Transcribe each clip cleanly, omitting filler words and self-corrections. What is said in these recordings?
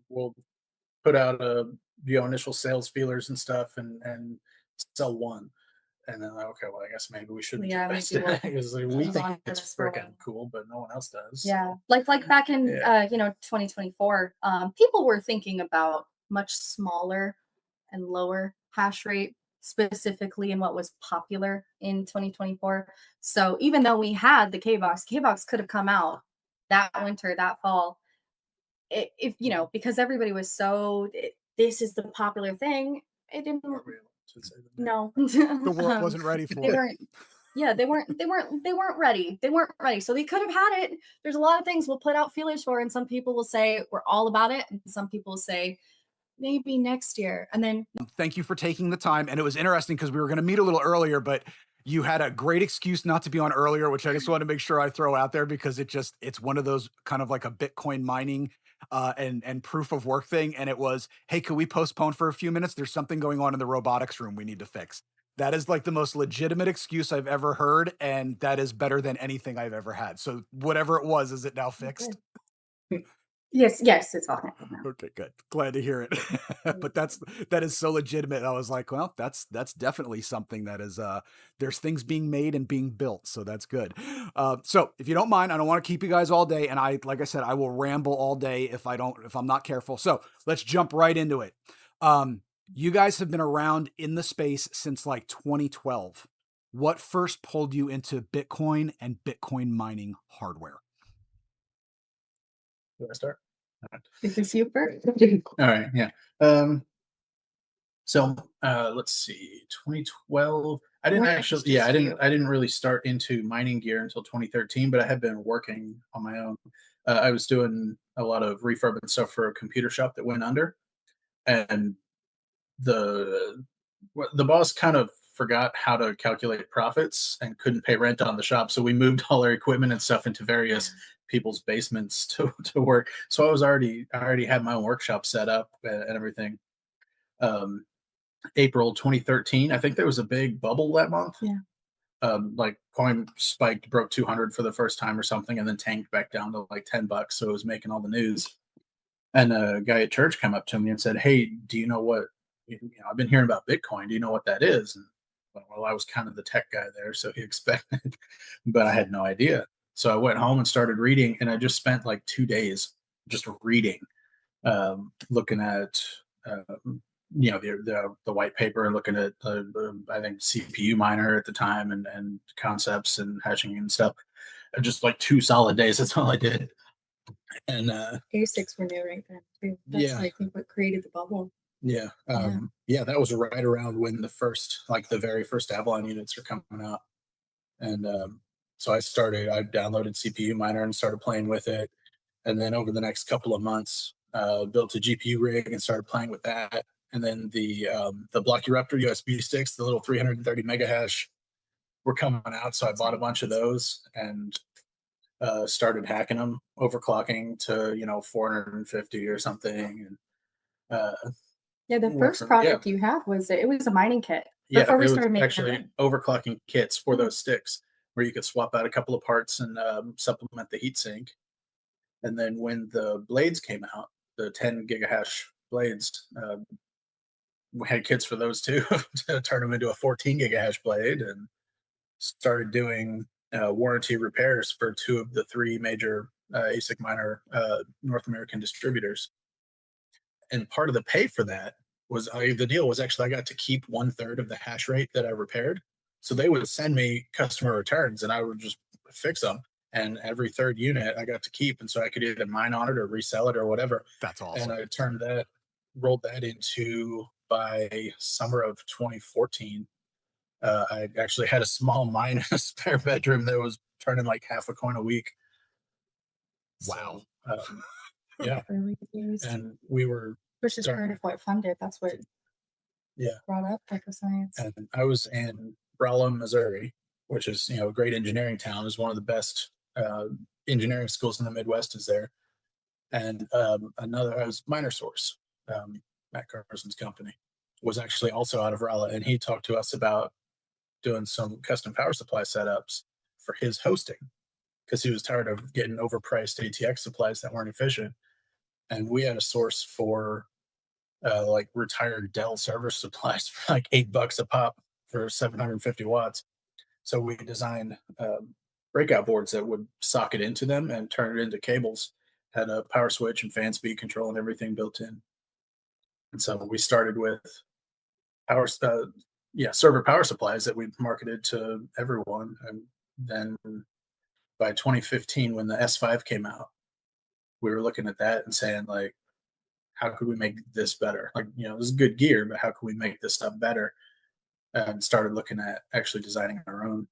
we'll put out initial sales feelers and stuff, and sell one. And then like, okay, well, I guess maybe we shouldn't Yeah, invest maybe in we'll it because like, we hold think on to it's this for a freaking while. cool, but no one else does. Yeah, So like back in yeah, 2024, people were thinking about much smaller and lower hash rate, specifically in what was popular in 2024. So even though we had the K box could have come out that winter, that fall, if because everybody was this is the popular thing. It didn't. are we able to say the name? No, The world um, wasn't ready they for it. weren't. Yeah, they weren't ready. They weren't ready. So they could have had it. There's a lot of things we'll put out feelers for, and some people will say we're all about it, and some people will say maybe next year. And then Thank you for taking the time. And it was interesting because we were going to meet a little earlier, but you had a great excuse not to be on earlier, which I just want to make sure I throw out there because it's one of those kind of like a Bitcoin mining and proof of work thing. And it was, hey, could we postpone for a few minutes? There's something going on in the robotics room we need to fix. That is like the most legitimate excuse I've ever heard, and that is better than anything I've ever had. So whatever it was, is it now fixed? good. Yes, yes, it's all happening now. Okay, good. Glad to hear it. Mm. But that is so legitimate. I was like, well, that's definitely something that is there's things being made and being built, so that's good. So if you don't mind, I don't want to keep you guys all day, and like I said, I will ramble all day if I'm not careful. So let's jump right into it. You guys have been around in the space since like 2012. What first pulled you into Bitcoin and Bitcoin mining hardware? Do I start? It was you first. All right, yeah. Um, so let's see, 2012. I didn't What actually, yeah, interests you? I didn't really start into mining gear until 2013, but I had been working on my own. I was doing a lot of refurb and stuff for a computer shop that went under, and the the boss kind of forgot how to calculate profits and couldn't pay rent on the shop, so we moved all our equipment and stuff into various people's basements to work. So I already had my own workshop set up and everything. Um, April 2013, I think there was a big bubble that month. Yeah. Like coin spiked, broke 200 for the first time or something, and then tanked back down to like $10. So it was making all the news. And a guy at church came up to me and said, "Hey, do you know what? I've been hearing about Bitcoin. Do you know what that is?" And well, I was kind of the tech guy there, so he expected, but I had no idea. So I went home and started reading, and I just spent like 2 days just reading, looking at the white paper, looking at I think CPU miner at the time, and concepts and hashing and stuff. Just like 2 solid days. That's all I did. And ASICs were new right then too. That's yeah, I think what created the bubble. yeah, Yeah. yeah. That was right around when the very first Avalon units are coming out, and so I downloaded CPU miner and started playing with it, and then over the next couple of months, built a GPU rig and started playing with that. And then the Block Eruptor USB sticks, the little 330 mega hash, were coming out, so I bought a bunch of those and started hacking them, overclocking to 450 or something, and Yeah, the went first from yeah, product you had was it was a mining kit yeah. before we It was started making our actually own. overclocking kits for Mm. those sticks where you could swap out a couple of parts and supplement the heatsink. And then when the blades came out, the 10 gigahash blades, we had kits for those too to turn them into a 14 gigahash blade, and started doing warranty repairs for two of the three major ASIC miner North American distributors. And part of the pay for that was the deal was actually I got to keep 1/3 of the hash rate that I repaired. So they would send me customer returns, and I would just fix them. And every third unit I got to keep, and so I could either mine on it or resell it or whatever. That's And awesome. I rolled that into by summer of 2014. I actually had a small mine in a spare bedroom that was turning like half a coin a week. Wow. So yeah, Early days, and we were which is part starting. of what funded. That's what Yeah, brought up GekkoScience. and I was in Rolla, Missouri, which is a great engineering town. Is one of the best engineering schools in the Midwest is there. And another, I was Miner Source, Matt Carson's company, was actually also out of Rolla, and he talked to us about doing some custom power supply setups for his hosting because he was tired of getting overpriced ATX supplies that weren't efficient. and we had a source for like retired Dell server supplies for like $8 a pop for 750 watts. So we designed breakout boards that would socket into them and turn it into cables. Had a power switch and fan speed control and everything built in. And so we started with power, server power supplies that we marketed to everyone. And then by 2015, when the S5 came out, we were looking at that and saying, like, how could we make this better? Like, this is good gear, but how can we make this stuff better? And started looking at actually designing our own.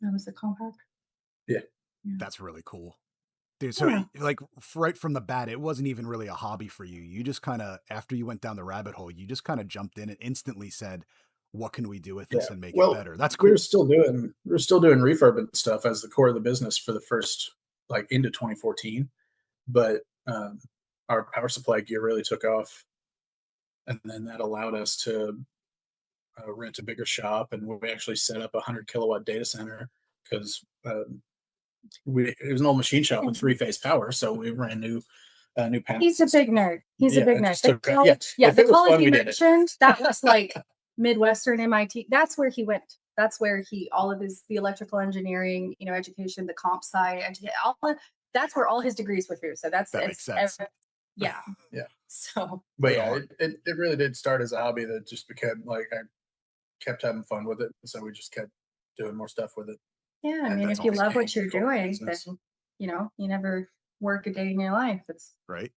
That was the compact. Yeah. That's really cool. Dude, so Yeah. like right from the bat, it wasn't even really a hobby for you. You just kind of, after you went down the rabbit hole, you just kind of jumped in and instantly said, what can we do with this and make it better? That's cool. We were still doing refurb and stuff as the core of the business for the first, like, into 2014. But our power supply gear really took off. And then that allowed us to rent a bigger shop, and we actually set up a 100 kilowatt data center because it was an old machine shop with 3-phase power, so we ran new panels. He's a big nerd. He's a big nerd. The college you mentioned, that was like Midwestern MIT. That's where he went. That's where all of the electrical engineering, education, the comp sci, that's where all his degrees were through. So that makes sense. Yeah. So, but yeah, it really did start as a hobby that just became like, I kept having fun with it, so we just kept doing more stuff with it. Yeah, I mean, if you love what you're doing, then you never work a day in your life. It's right.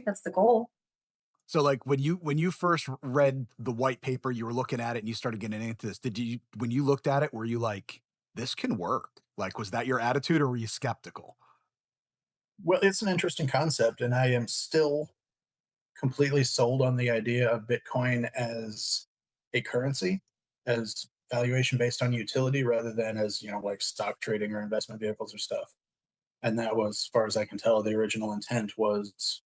That's the goal. So, like, when you first read the white paper, you were looking at it and you started getting into this. When you looked at it, were you like, this can work? Like, was that your attitude, or were you skeptical? Well, it's an interesting concept, and I am still completely sold on the idea of Bitcoin as a currency, as valuation based on utility rather than as, like stock trading or investment vehicles or stuff. And that was, as far as I can tell, the original intent was,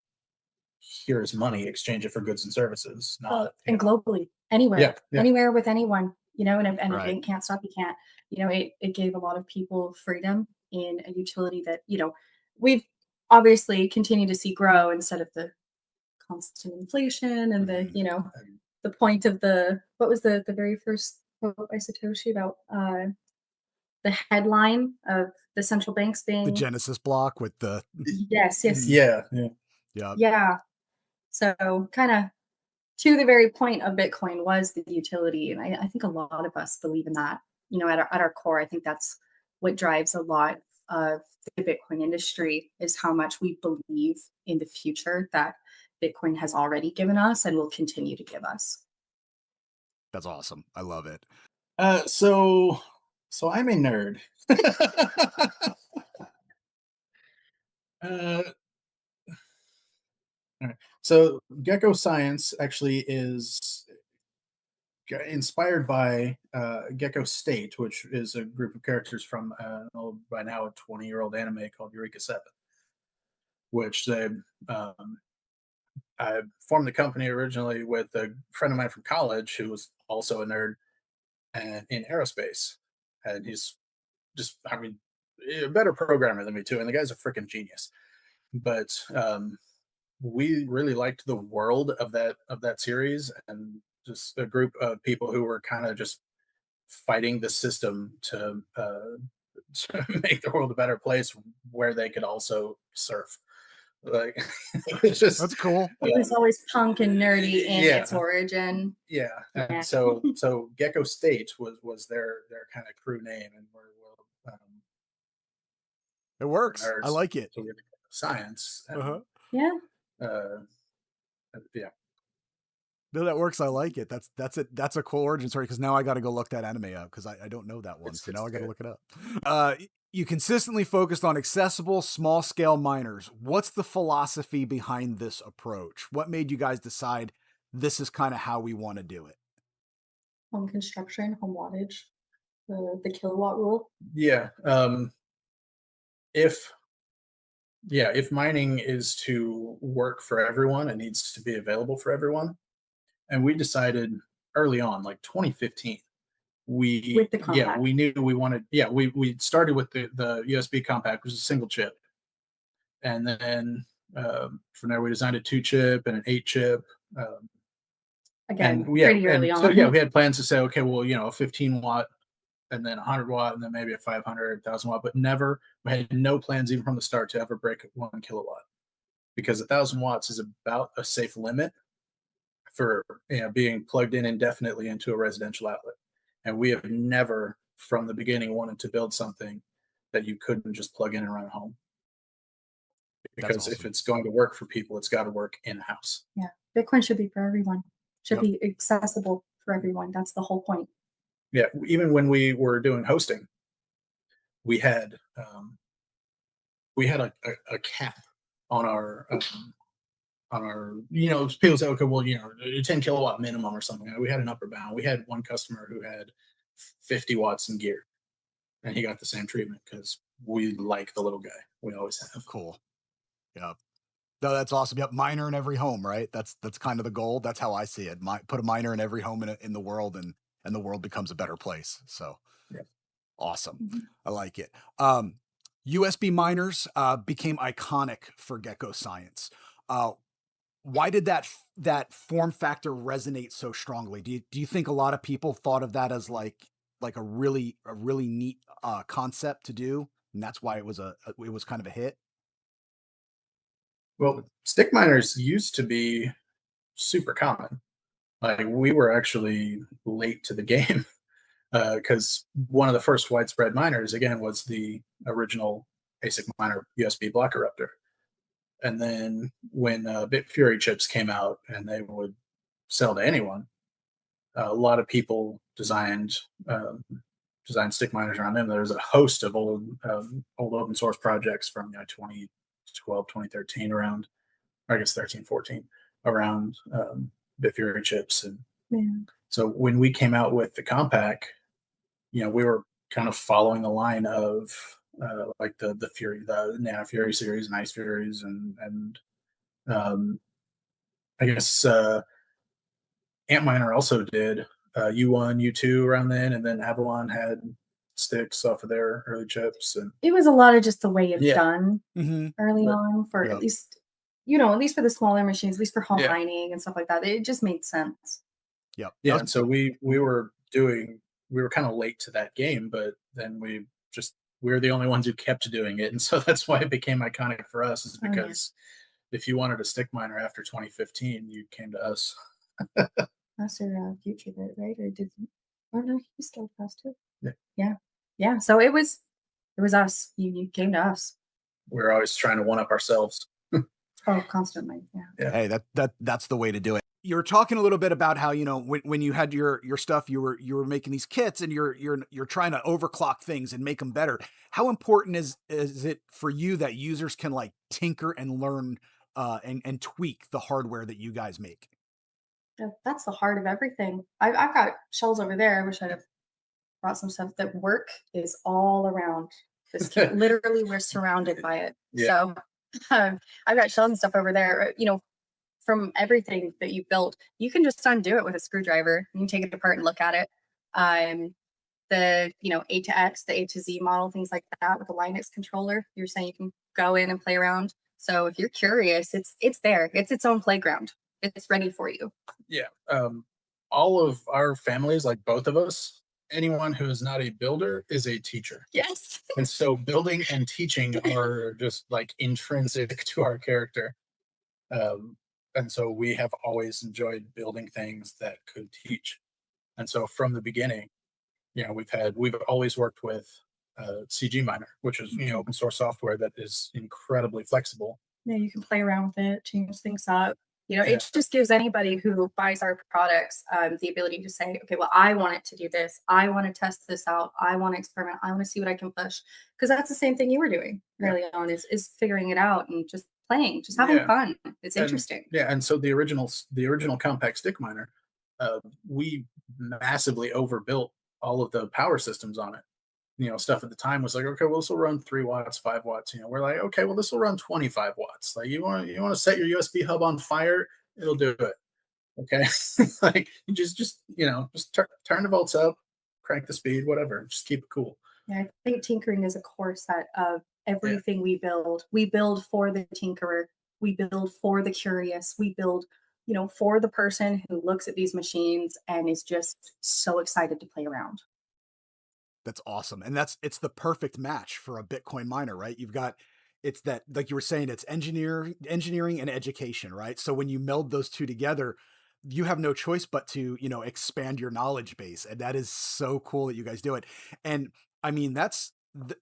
here's money, exchange it for goods and services. Not and globally, anywhere, anywhere with anyone, and if a bank can't stop, you can't. It gave a lot of people freedom in a utility that, we've obviously continued to see grow instead of the constant inflation and the point of what was the very first quote by Satoshi about the headline of the central banks being the Genesis block with the yes yeah. So kind of to the very point of Bitcoin was the utility, and I think a lot of us believe in that. At our core, I think that's what drives a lot of the Bitcoin industry, is how much we believe in the future that Bitcoin has already given us and will continue to give us. That's awesome. I love it. So I'm a nerd. All right. So GekkoScience actually is inspired by Gekko State, which is a group of characters from by now a 20-year-old anime called Eureka 7, which I formed the company originally with a friend of mine from college who was also a nerd and in aerospace, and he's just, a better programmer than me too, and the guy's a freaking genius. But we really liked the world of that series, and just a group of people who were kind of just fighting the system to make the world a better place where they could also surf. Like, it's just, that's cool. It was always punk and nerdy in its origin. Yeah. And so Gekko State was their kind of crew name, and we're it works. I like it. So we're science. And, yeah. No, that works. I like it. That's a cool origin story, because now I got to go look that anime up, because I don't know that one. So now I got to look it up. You consistently focused on accessible, small scale miners. What's the philosophy behind this approach? What made you guys decide this is kind of how we want to do it? Home construction, home wattage, the kilowatt rule. Yeah. If mining is to work for everyone, it needs to be available for everyone. And we decided early on, like 2015, we knew we wanted, we started with the USB compact, which is a single chip. And then from there, we designed a 2-chip and an 8-chip. Again, And yeah, pretty early and on. so yeah, we had plans to say, okay, well, a 15 watt, and then 100 watt, and then maybe a 500, 1,000 watt, but never. We had no plans even from the start to ever break 1 kilowatt, because 1,000 watts is about a safe limit for being plugged in indefinitely into a residential outlet. And we have never, from the beginning, wanted to build something that you couldn't just plug in and run at home. That's Because if awesome. it's going to work for people, it's got to work in a house. Yeah, Bitcoin should be for everyone. Should Yep. be accessible for everyone. That's the whole point. Yeah, even when we were doing hosting, we had a cap on our people say, okay, well, a 10 kilowatt minimum or something. We had an upper bound. We had one customer who had 50 watts in gear, and he got the same treatment because we like the little guy. We always have. Cool. Yep. No, that's awesome. Yep. Miner in every home, right? That's kind of the goal. That's how I see it. Put a miner in every home in the world, and the world becomes a better place. So Yeah. awesome. Mhm. I like it. USB miners became iconic for GekkoScience. Why did that form factor resonate so strongly? Do you think a lot of people thought of that as like a really neat concept to do, and that's why it was kind of a hit? Well, stick miners used to be super common. Like, we were actually late to the game because one of the first widespread miners, again, was the original ASIC miner USB block eruptor. And then when Bitfury chips came out and they would sell to anyone, a lot of people um, designed stick miners around them. There's a host of old open source projects from 2012, 2013 around, or I guess 13, 14 around Bitfury chips. And Yeah. so when we came out with the compact, we were kind of following the line of like the Fury, the Nano Fury series, and Ice Furies, and I guess Antminer also did U1, U2 around then, and then Avalon had sticks off of their early chips, and It was a lot of just the way it's yeah, done Mm-hmm. early but on for Yep. at least, at least for the smaller machines, at least for home Yeah. mining and stuff like that. It just made sense. Yep. yeah, and so we were kind of late to that game, but then we were the only ones who kept doing it, and so that's why it became iconic for us. Is Oh, yeah. because if you wanted a stick miner after 2015, you came to us. That's your future bit, right? Or did you? Oh no, he scaled past it. Yeah. Yeah, yeah. So it was us. You came to us. We're always trying to one up ourselves. Oh, constantly. Yeah. Yeah. Hey, that's the way to do it. You were talking a little bit about how, when you had your stuff, you were making these kits, and you're trying to overclock things and make them better. How important is it for you that users can like tinker and learn and tweak the hardware that you guys make? Yeah, that's the heart of everything. I've got shells over there. I wish I'd have brought some stuff. That work is all around this kit. Literally, we're surrounded by it. Yeah. So I've got shells and stuff over there. From everything that you built, you can just undo it with a screwdriver. You can take it apart and look at it. The A to X, the A to Z model, things like that with the Linux controller. You're saying you can go in and play around. So if you're curious, it's there. It's its own playground. It's ready for you. Yeah. All of our families, like both of us, anyone who is not a builder is a teacher. Yes. And so building and teaching are just like intrinsic to our character. And so we have always enjoyed building things that could teach. And so from the beginning, we've always worked with CG Miner, which is open source software that is incredibly flexible. Yeah, you can play around with it, change things up. Yeah. It just gives anybody who buys our products the ability to say, okay, well, I want it to do this. I want to test this out. I want to experiment. I want to see what I can push. Because that's the same thing you were doing early on is figuring it out and just playing, just having Yeah. fun. It's interesting. And so the original compact stick miner, we massively overbuilt all of the power systems on it. Stuff at the time was like, okay, well, this will run 3 watts, 5 watts. We're like, okay, well, this will run 25 watts. Like, you want to set your USB hub on fire, it'll do it. Okay. Like, you just turn the volts up, crank the speed, whatever, just keep it cool. Yeah, I think tinkering is a core set of everything we build for the tinkerer, we build for the curious, we build, for the person who looks at these machines and is just so excited to play around. That's awesome. And it's the perfect match for a Bitcoin miner, right? You've got it's that, like you were saying, it's engineering and education, right? So when you meld those two together, you have no choice but to, expand your knowledge base. And that is so cool that you guys do it. And I mean,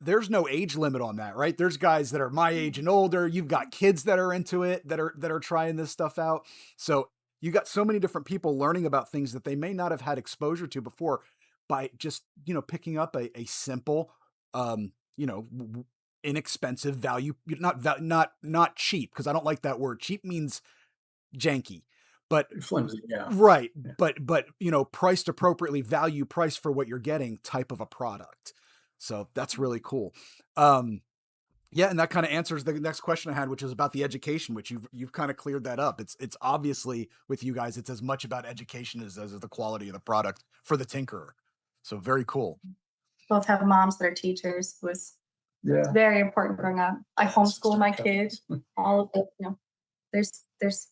there's no age limit on that, right? There's guys that are my age and older. You've got kids that are into it, that are trying this stuff out. So you got so many different people learning about things that they may not have had exposure to before by just, picking up a simple, inexpensive value, not cheap, because I don't like that word. Cheap means janky, but Flimsy, yeah. right. Yeah. But priced appropriately, value price for what you're getting type of a product. So that's really cool. Yeah, and that kind of answers the next question I had, which is about the education, which you've kind of cleared that up. It's obviously with you guys, it's as much about education as the quality of the product for the tinkerer. So very cool. Both have moms that are teachers. It was Yeah. very important growing up. I homeschool my kids. All of it, there's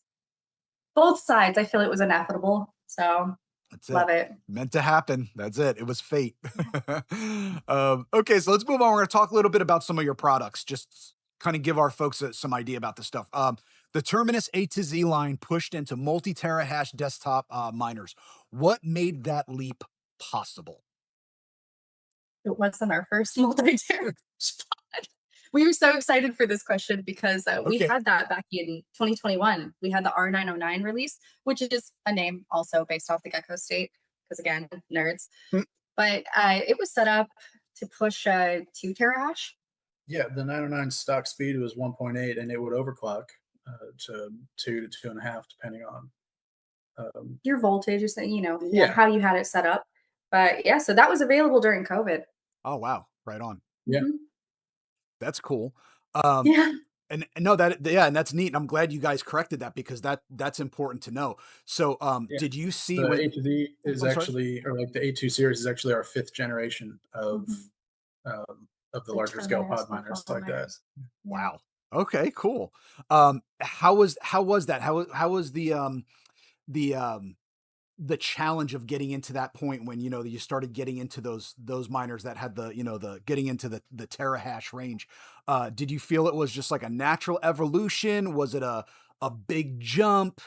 both sides. I feel it was inevitable. So That's love it. Meant to happen. That's it. It was fate. Okay, so let's move on. We're going to talk a little bit about some of your products. Just kind of give our folks some idea about the stuff. The Terminus A to Z line pushed into multi-terahash desktop miners. What made that leap possible? It wasn't our first multi-terahash pod. We were so excited for this question because we Okay. had that back in 2021. We had the R909 release, which is a name also based off the Gekko state, because again, nerds. Hmm. But it was set up to push 2 terahash. Yeah, the 909 stock speed was 1.8, and it would overclock to 2 to 2.5, depending on. Your voltage is, Yeah. how you had it set up. But yeah, so that was available during COVID. Oh, wow. Right on. Yeah. Mhm. That's cool. Yeah. And no, and that's neat. And I'm glad you guys corrected that because that's important to know. So, Yeah. did you see The when? A to Z is I'm sorry? actually, or like the A2 series is actually our 5th generation Mhm. of the The larger scale Terminus, pod the miners pod like that. miners. Yeah. Wow. Okay, cool. How was that? How was the the challenge of getting into that point when you started getting into those miners that had the getting into the terahash range? Did you feel it was just like a natural evolution? Was it a big jump?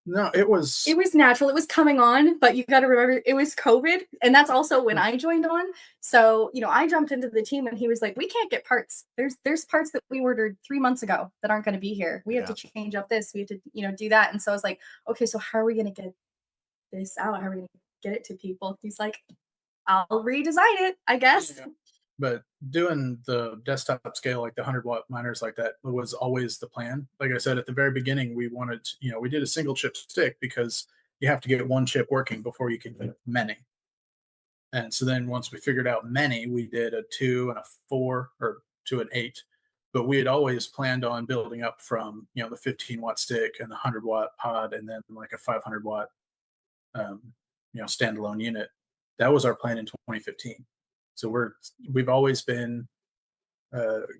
No, it was. It was natural. It was coming on, but you got to remember it was COVID, and that's also when I joined on. So, I jumped into the team and he was like, "We can't get parts. There's parts that we ordered 3 months ago that aren't going to be here. We have to change up this. We have to, do that." And so I was like, "Okay, so how are we going to get this out? How are we going to get it to people?" He's like, "I'll redesign it, I guess." Yeah. But doing the desktop scale, like the 100-watt miners like that, was always the plan. Like I said at the very beginning, we wanted, we did a single chip stick because you have to get one chip working before you can get many. And so then once we figured out many, we did a 2 and a 4, or 2 and 8. But we had always planned on building up from, the 15-watt stick and the 100-watt pod, and then like a 500-watt, standalone unit. That was our plan in 2015. So we've always been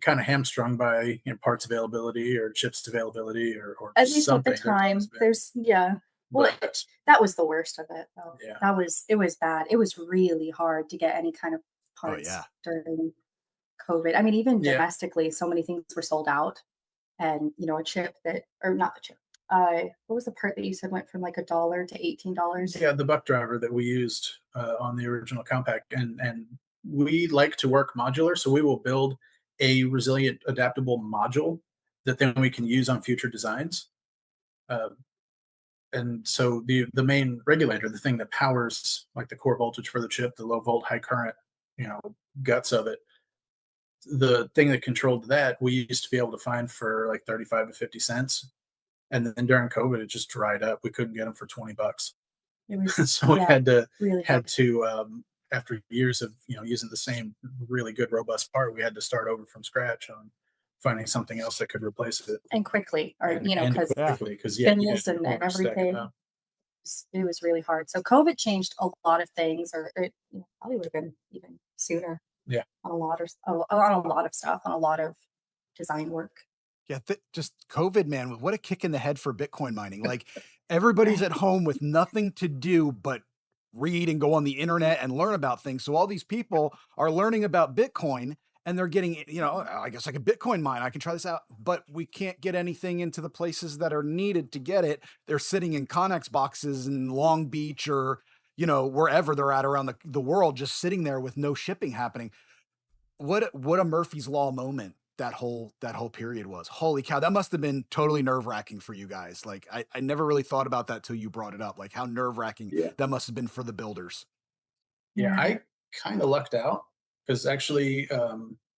kind of hamstrung by parts availability or chips availability or At least at the something. time, well, But that was the worst of it, though. yeah, It was bad. It was really hard to get any kind of Oh parts yeah. during COVID. I mean, even Yeah. domestically, so many things were sold out. And, a chip that, or not the chip. What was the part that you said went from like $1 to $18? yeah, the buck driver that we used on the original compact, and we like to work modular, so we will build a resilient, adaptable module that then we can use on future designs. And so the main regulator, the thing that powers like the core voltage for the chip, the low volt, high current, guts of it, the thing that controlled that, we used to be able to find for like 35 to 50 cents. And then during COVID, it just dried up. We couldn't get them for $20. It was So we had really to after years of using the same really good robust part, we had to start over from scratch on finding something else that could replace it. and quickly, or And because quickly, because bills and everything. It was really hard. So COVID changed a lot of things, or it probably would have been even sooner. Yeah. on a lot of on a lot of stuff, on a lot of design work. Yeah, just COVID, man, what a kick in the head for Bitcoin mining. Like everybody's at Right. home with nothing to do but read and go on the internet and learn about things. So all these people are learning about Bitcoin and they're getting, I guess I can Bitcoin mine. I can try this out, but we can't get anything into the places that are needed to get it. They're sitting in Connex boxes in Long Beach or, wherever they're at around the world, just sitting there with no shipping happening. What a Murphy's Law moment that whole period was. Holy cow, that must have been totally nerve-wracking for you guys. Like I never really thought about that till you brought it up. Like how nerve-wracking Yeah. that must have been for the builders. Yeah, Yeah. I kind of lucked out because actually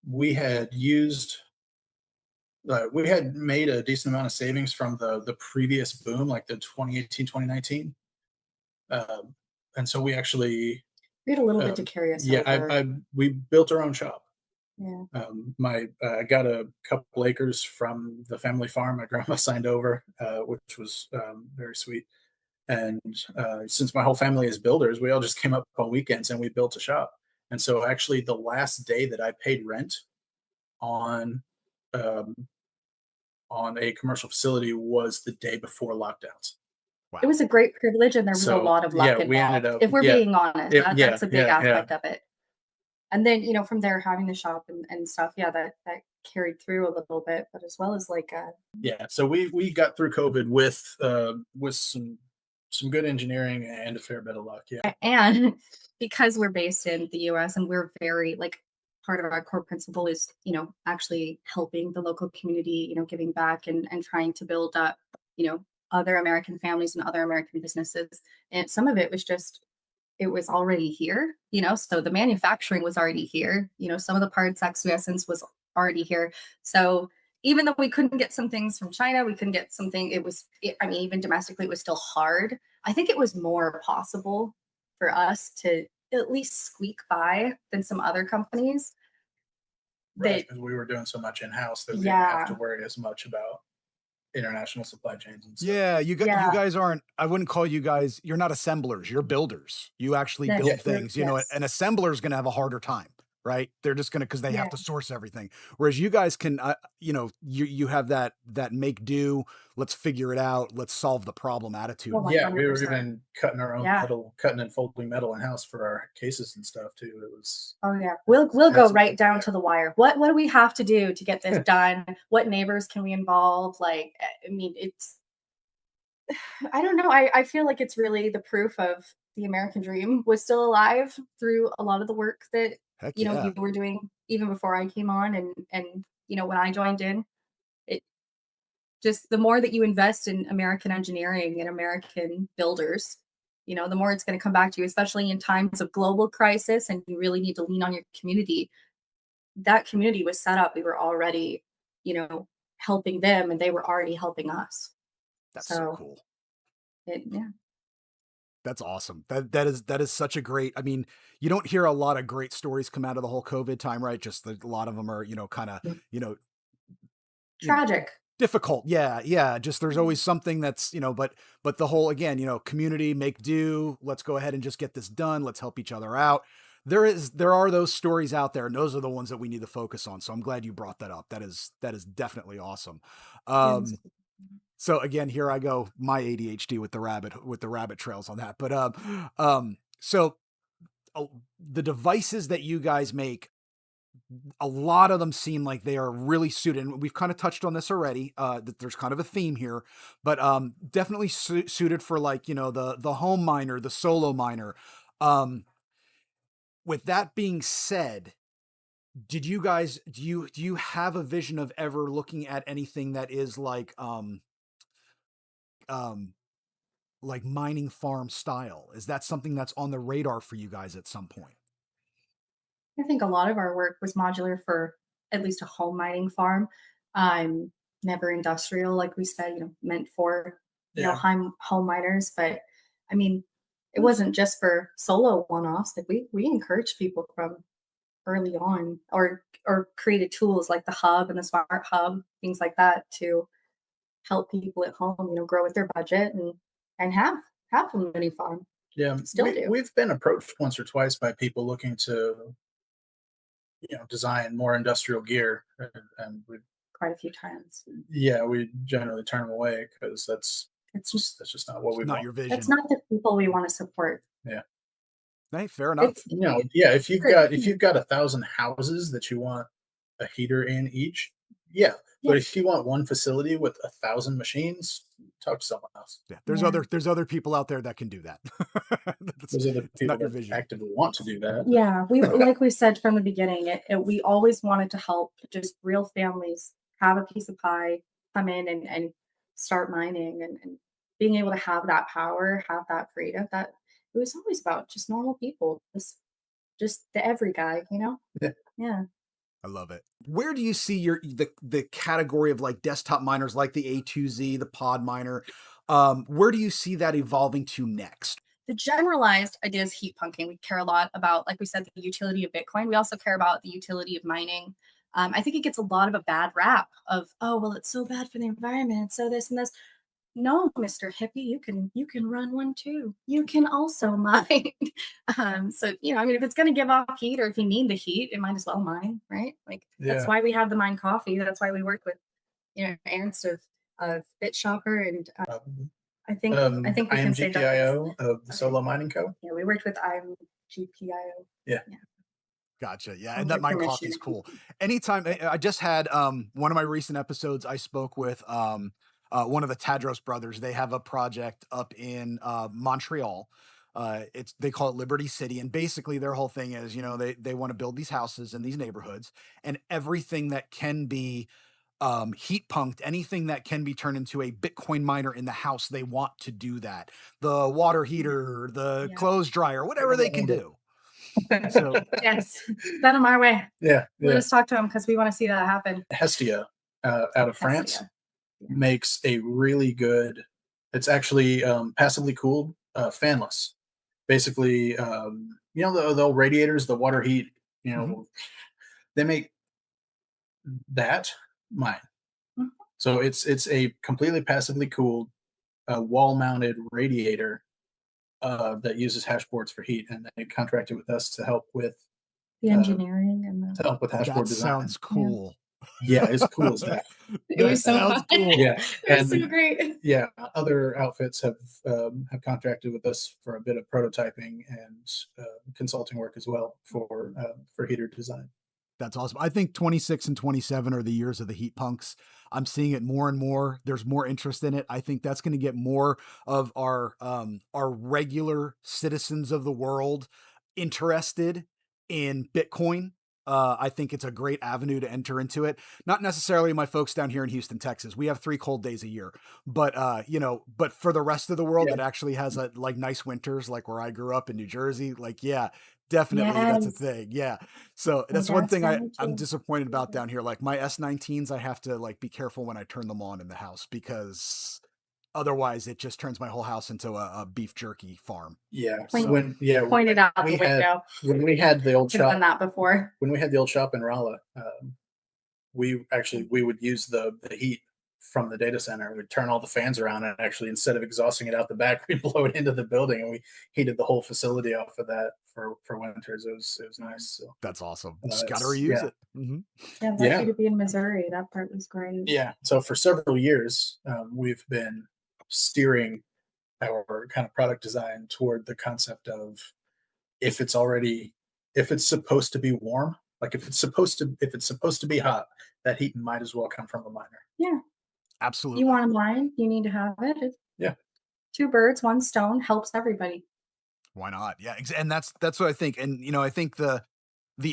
we had used we had made a decent amount of savings from the previous boom, like the 2018, 2019. Um, and so we actually, We had a little bit to carry us yeah, over. we built our own shop. Yeah. I got a couple acres from the family farm my grandma signed over, which was very sweet. And since my whole family is builders, we all just came up on weekends and we built a shop. And so actually, the last day that I paid rent on um, on a commercial facility was the day before lockdowns. It Wow. was a great privilege, and there was a So lot of luck yeah, we ended involved. up If we're yeah, being honest, yeah, that's a big yeah, yeah, aspect of it. And then, from there having the shop and stuff, yeah, that carried through a little bit, but as well as like yeah. So we got through COVID with some good engineering and a fair bit of luck. Yeah, and because we're based in the US and we're very like part of our core principle is, actually helping the local community, giving back and trying to build up, other American families and other American businesses. And some of it was just it was already here, so the manufacturing was already here, some of the parts acquiescence was already here. So even though we couldn't get some things from China, we couldn't get something, I mean, even domestically, it was still hard. I think it was more possible for us to at least squeak by than some other companies right. that, Because we were doing so much in house that we didn't have to yeah, worry as much about international supply chains and stuff. Yeah, you yeah, guys aren't, I wouldn't call you guys, you're not assemblers, you're builders. You actually that's Yeah, build true. things. Yes. An assembler is going to have a harder time, right? They're just going to, because they have Yeah. to source everything. Whereas you guys can, you have that make do, let's figure it out, let's solve the problem Oh, attitude. yeah. We were 100%. even cutting our own Yeah. metal, cutting and folding metal in house for our cases and stuff too. It was Oh yeah, we'll had go some right down to the wire. What do we have to do to get this done? What neighbors can we involve? Like, I mean, it's I don't know. I feel like it's really the proof of the American dream was still alive through a lot of the work that Heck you yeah. were doing even before I came on, and when I joined in, it just the more that you invest in American engineering and American builders, the more it's going to come back to you, especially in times of global crisis, and you really need to lean on your community. That community was set up. We were already, you know, helping them and they were already helping us. That's so So cool. yeah. That's awesome. That is such a great. I mean, you don't hear a lot of great stories come out of the whole COVID time, right? Just a lot of them are, kind of, Mm. you know, you know, Tragic. difficult. Yeah, yeah. Just there's always something that's, but the whole again, community make do. Let's go ahead and just get this done. Let's help each other out. There are those stories out there, and those are the ones that we need to focus on. So I'm glad you brought that up. That is definitely awesome. Yes. So again, here I go, my ADHD with the rabbit trails on that. But so uh, the devices that you guys make, a lot of them seem like they are really suited. And we've kind of touched on this already. That there's kind of a theme here, but definitely suited for like the home miner, the solo miner. Um, with that being said, did you guys do you have a vision of ever looking at anything that is um like mining farm style? Is that something that's on the radar for you guys at some point? I think a lot of our work was modular for at least a home mining farm. Um, Never industrial, like we said, meant for, yeah. home miners. But I mean, it wasn't just for solo one-offs. Like we encourage people from early on or created tools like the hub and the smart hub, things like that to help people at home, grow with their budget and have a mini farm. Yeah, Still do. we've been approached once or twice by people looking to design more industrial gear, and quite a few times. we generally turn them away because that's just not what we Not want. your That's vision. not the people we want to support. Yeah. Hey, fair enough. It's If you've got 1,000 houses that you want a heater in each, yeah. But Yeah. if you want one facility with 1,000 machines, talk to someone else. Yeah, Yeah. there's other people out there that can do that. Those are the people not your that vision. actively want to do that. Yeah, like we said from the beginning, we always wanted to help just real families have a piece of pie, come in and start mining and being able to have that power, have that freedom. That it was always about just normal people, just the every guy, Yeah. Yeah. I love it. Where do you see the category of like desktop miners like the A2Z, the pod miner? Where do you see that evolving to next? The generalized idea is heat punking. We care a lot about, like we said, the utility of Bitcoin. We also care about the utility of mining. I think it gets a lot of a bad rap of, oh, well, it's so bad for the environment, so this and this. No, Mr. Hippie, you can run one too. You can also mine. So I mean, if it's going to give off heat, or if you need the heat, it might as well mine, right? Like that's Yeah. why we have the Mine Coffee. That's why we work with Ernst of BitShopper, and I think we can say that. IMGPIO of the Okay. Solo Mining Co. Yeah, we worked with IMGPIO. Yeah. Gotcha. Yeah, I'll and that get Mine permission. Coffee is cool. Anytime I just had one of my recent episodes, I spoke with one of the Tadros brothers. They have a project up in Montreal. They call it Liberty City, and basically their whole thing is, they want to build these houses in these neighborhoods, and everything that can be heat punked, anything that can be turned into a Bitcoin miner in the house, they want to do that. The water heater, the Yeah. clothes dryer, whatever they can do. So Yes, send them our way. Yeah. Let us talk to them because we want to see that happen. Hestia out of France Hestia. Yeah. makes a really good. It's actually passively cooled, fanless. Basically, the old radiators, the water heat. They make that mine. Mhm. So it's a completely passively cooled, wall-mounted radiator that uses hash boards for heat, and they contracted with us to help with The engineering and the hash that board design. sounds cool. Yeah, it's cool as that. it was so sounds fun. cool. Yeah, It was so and great. yeah, other outfits have contracted with us for a bit of prototyping and consulting work as well for heater design. That's awesome. I think 26 and 27 are the years of the heat punks. I'm seeing it more and more. There's more interest in it. I think that's going to get more of our regular citizens of the world interested in Bitcoin. I think it's a great avenue to enter into it. Not necessarily my folks down here in Houston, Texas. We have 3 cold days a year, but but for the rest of the world that actually has like nice winters, like where I grew up in New Jersey, definitely that's a Yes. thing. Yeah. So My that's one dad's thing family I'm too. disappointed about down here. Like my S19s, I have to be careful when I turn them on in the house because otherwise it just turns my whole house into a beef jerky farm. Yeah. Point- So Pointed out the we had window. when we had the old I've done shop that before. when we had the old shop in Rolla, we would use the heat from the data center. We'd turn all the fans around, and actually instead of exhausting it out the back, we'd blow it into the building, and we heated the whole facility off of that for winters. It was nice. So That's awesome. Just got to it's- reuse yeah. it. Mm-hmm. Yeah, lucky Yeah. to be in Missouri. That part was great. Yeah. So for several years, we've been steering our kind of product design toward the concept of if it's supposed to be warm, like if it's supposed to be hot, that heat might as well come from a miner. Yeah. Absolutely. You want a mine, you need to have it. Yeah. 2 birds, 1 stone helps everybody. Why not? Yeah. And that's what I think. And, I think the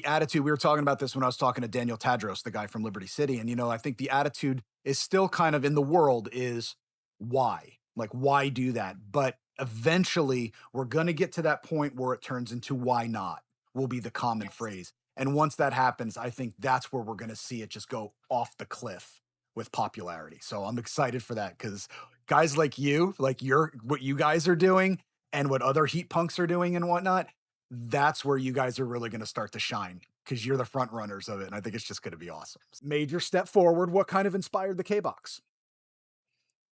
attitude, we were talking about this when I was talking to Daniel Tadros, the guy from Liberty City. And, I think the attitude is still kind of in the world is why? Like, why do that? But eventually we're going to get to that point where it turns into why not will be the common phrase. And once that happens, I think that's where we're going to see it just go off the cliff with popularity. So I'm excited for that because guys like you, what you guys are doing and what other heat punks are doing and whatnot, that's where you guys are really going to start to shine because you're the front runners of it. And I think it's just going to be awesome. Major step forward. What kind of inspired the K-Box?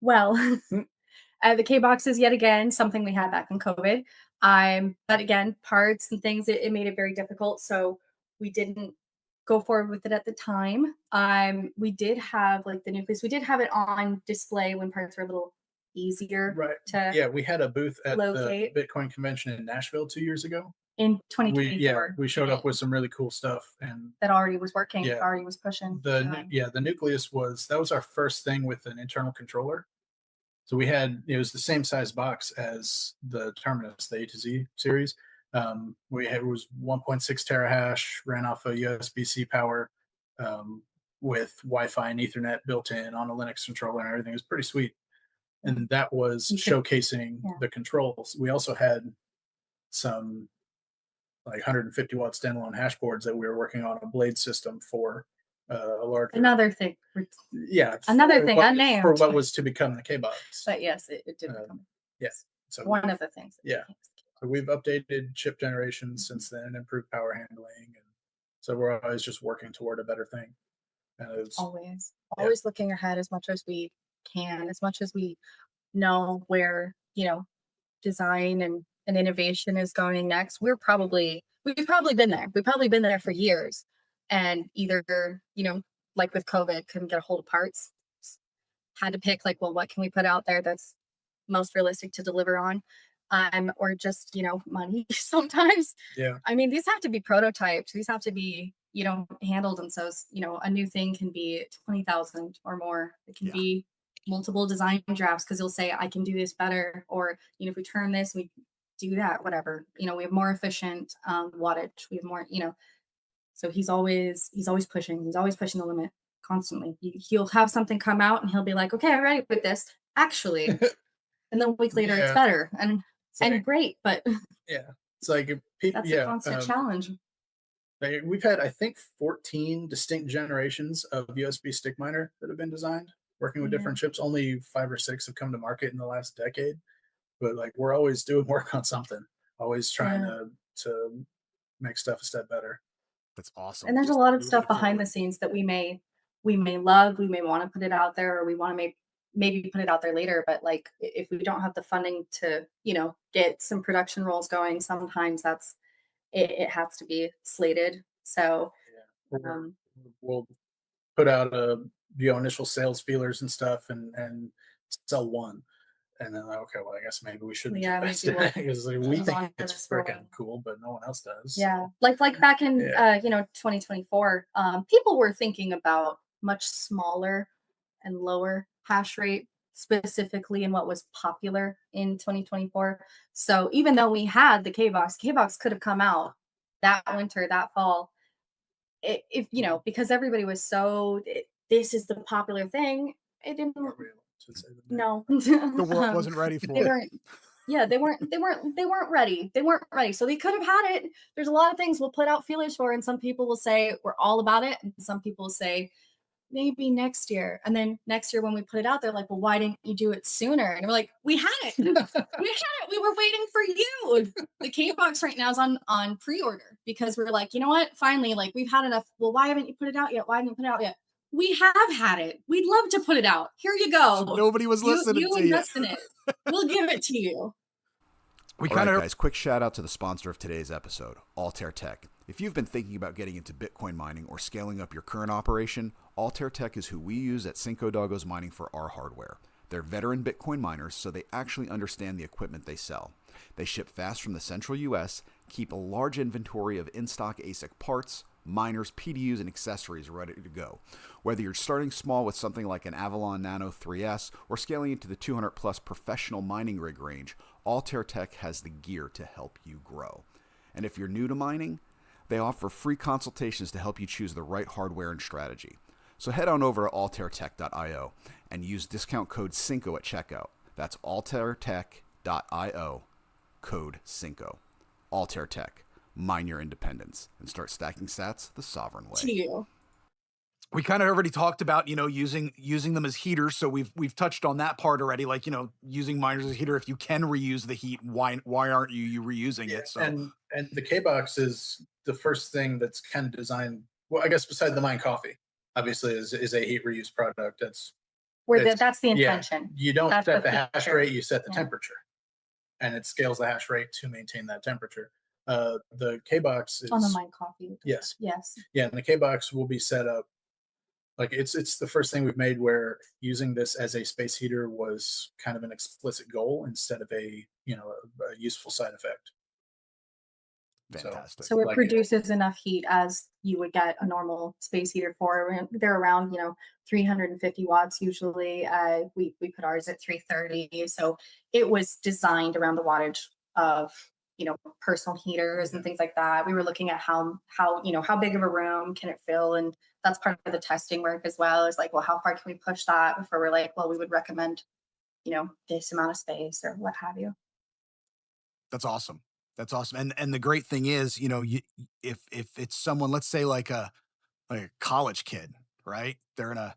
Well, the K box is yet again something we had back in COVID. But again, parts and things, it made it very difficult. So we didn't go forward with it at the time. We did have like the nucleus. We did have it on display when parts were a little easier Right. to Yeah, we had a booth at locate the Bitcoin convention in Nashville 2 years ago. in We 2024. we showed up with some really cool stuff, and That already was working, yeah, already was pushing. the nucleus was our first thing with an internal controller. So it was the same size box as the Terminus, the A to Z series. It was 1.6 terahash, ran off a USB-C power, with Wi-Fi and Ethernet built in on a Linux controller and everything. It was pretty sweet. And that was showcasing the controls. We also had some like 150 watt standalone hash boards that we were working on a blade system for a larger. Another thing. Yeah. Another thing unnamed. For what was to become the K-box. But yes, it did become. Yeah. So one of the things. Yeah. So we've updated chip generations since then and improved power handling. And so we're always just working toward a better thing. And it's always looking ahead as much as we can, as much as we know where, design and innovation is going next. We've probably been there. We've probably been there for years. And either, like with COVID, couldn't get a hold of parts. Had to pick like, well, what can we put out there that's most realistic to deliver on? Or just, money sometimes. Yeah. I mean, these have to be prototyped. These have to be, handled. And so, a new thing can be 20,000 or more. It can be multiple design drafts because you'll say, I can do this better. Or, if we turn this, we do that, whatever. We have more efficient wattage. We have more, so he's always pushing. He's always pushing the limit constantly. He'll have something come out and he'll be like, okay, I'm ready with this. Actually. And then a week later, it's better and great. But yeah, it's like that's a constant challenge. We've had, I think, 14 distinct generations of USB stick miner that have been designed, working with different chips. Only 5 or 6 have come to market in the last decade. But like we're always doing work on something, always trying to make stuff a step better. That's awesome. And there's a lot of stuff behind the scenes that we may love, we may want to put it out there, or we want to maybe put it out there later. But like if we don't have the funding to, get some production rolls going, sometimes it has to be slated. So we'll put out initial sales feelers and stuff and sell one. And then, okay, well, I guess maybe we shouldn't invest in it because we think it's freaking cool, but no one else does. Yeah, like back in 2024, people were thinking about much smaller and lower hash rate, specifically in what was popular in 2024. So even though we had the K-Box could have come out that winter, that fall, if because everybody was so this is the popular thing. It didn't. No, the world wasn't ready for it. They weren't ready. They weren't ready. So they could have had it. There's a lot of things we'll put out feelers for, and some people will say we're all about it, and some people will say maybe next year. And then next year when we put it out, they're like, well, why didn't you do it sooner? And we're like, we had it. We had it. We were waiting for you. The K-Box right now is on pre-order because we're like, you know what? Finally, like we've had enough. Well, why haven't you put it out yet? Why haven't you put it out yet? We have had it. We'd love to put it out. Here you go. Nobody was listening to you. Invest in it. We'll give it to you. All right, guys, quick shout out to the sponsor of today's episode, Altair Tech. If you've been thinking about getting into Bitcoin mining or scaling up your current operation, Altair Tech is who we use at Cinco Doggos Mining for our hardware. They're veteran Bitcoin miners, so they actually understand the equipment they sell. They ship fast from the central US, keep a large inventory of in-stock ASIC parts, miners, PDUs, and accessories ready to go. Whether you're starting small with something like an Avalon Nano 3S or scaling into the 200 plus professional mining rig range, Altair Tech has the gear to help you grow. And if you're new to mining, they offer free consultations to help you choose the right hardware and strategy. So head on over to altairtech.io and use discount code CINCO at checkout. That's altairtech.io, code CINCO. Altair Tech. Mine your independence and start stacking sats the sovereign way. To you. We kind of already talked about, using them as heaters. So we've touched on that part already, like, using miners as a heater. If you can reuse the heat, why aren't you reusing it? So and the K-Box is the first thing that's kind of designed, well, I guess beside the Mine Coffee, obviously is a heat reuse product. That's the intention. You don't set the hash rate, you set the temperature. And it scales the hash rate to maintain that temperature. The K box On the is Mind Coffee. yes, Yes. yeah, and the K box will be set up like it's the first thing we've made where using this as a space heater was kind of an explicit goal instead of a a useful side effect. So Fantastic. So it like produces enough heat as you would get a normal space heater for. They're around, 350 watts usually. We put ours at 330. So it was designed around the wattage of, personal heaters and things like that. We were looking at how big of a room can it fill, and that's part of the testing work as well. Is like, well, how far can we push that before we're like, well, we would recommend, this amount of space or what have you. That's awesome. That's awesome. And the great thing is, if it's someone, let's say like a college kid, right? They're in a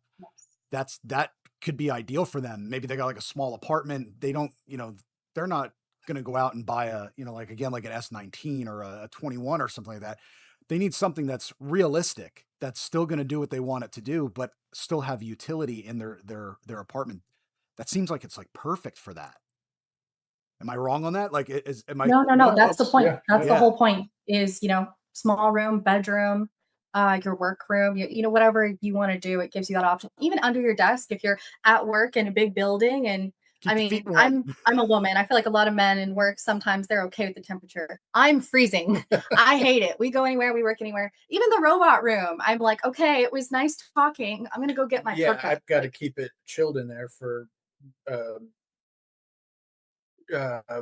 Yes. that could be ideal for them. Maybe they got like a small apartment. They don't, they're not going to go out and buy a, like again, like an S19 or a 21 or something like that. They need something that's realistic, that's still going to do what they want it to do, but still have utility in their apartment. That seems like it's like perfect for that. Am I wrong on that? Like, am I? No, no, no. That's the point. yeah, That's the yeah. whole point is, small room, bedroom, your work room, whatever you want to do, it gives you that option. Even under your desk, if you're at work in a big building. And Keep I your mean, feet warm. I'm a woman. I feel like a lot of men in work, sometimes they're okay with the temperature. I'm freezing. I hate it. We go anywhere, we work anywhere. Even the robot room. I'm like, okay, it was nice talking. I'm gonna go get my yeah, haircut. I've got to keep it chilled in there for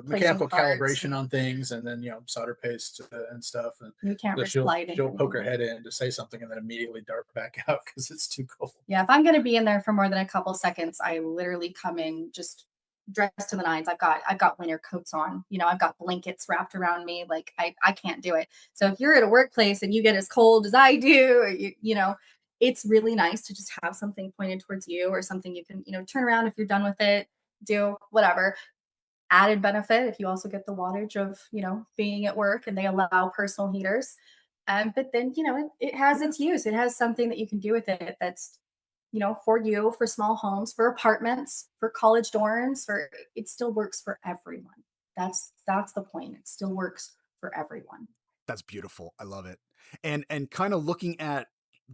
mechanical parts. calibration on things, and then solder paste and stuff. And You can't so risk she'll lighting. she'll poke her head in to say something and then immediately dart back out because it's too cold. Yeah, if I'm gonna be in there for more than a couple seconds, I literally come in just dressed to the nines. I've got winter coats on. I've got blankets wrapped around me. Like I can't do it. So if you're at a workplace and you get as cold as I do, or it's really nice to just have something pointed towards you or something you can turn around if you're done with it, do whatever. Added benefit if you also get the wattage of being at work, and they allow personal heaters. But then it has its use. It has something that you can do with it that's for you, for small homes, for apartments, for college dorms. For It still works for everyone. That's the point. It still works for everyone. That's beautiful. I love it. And kind of looking at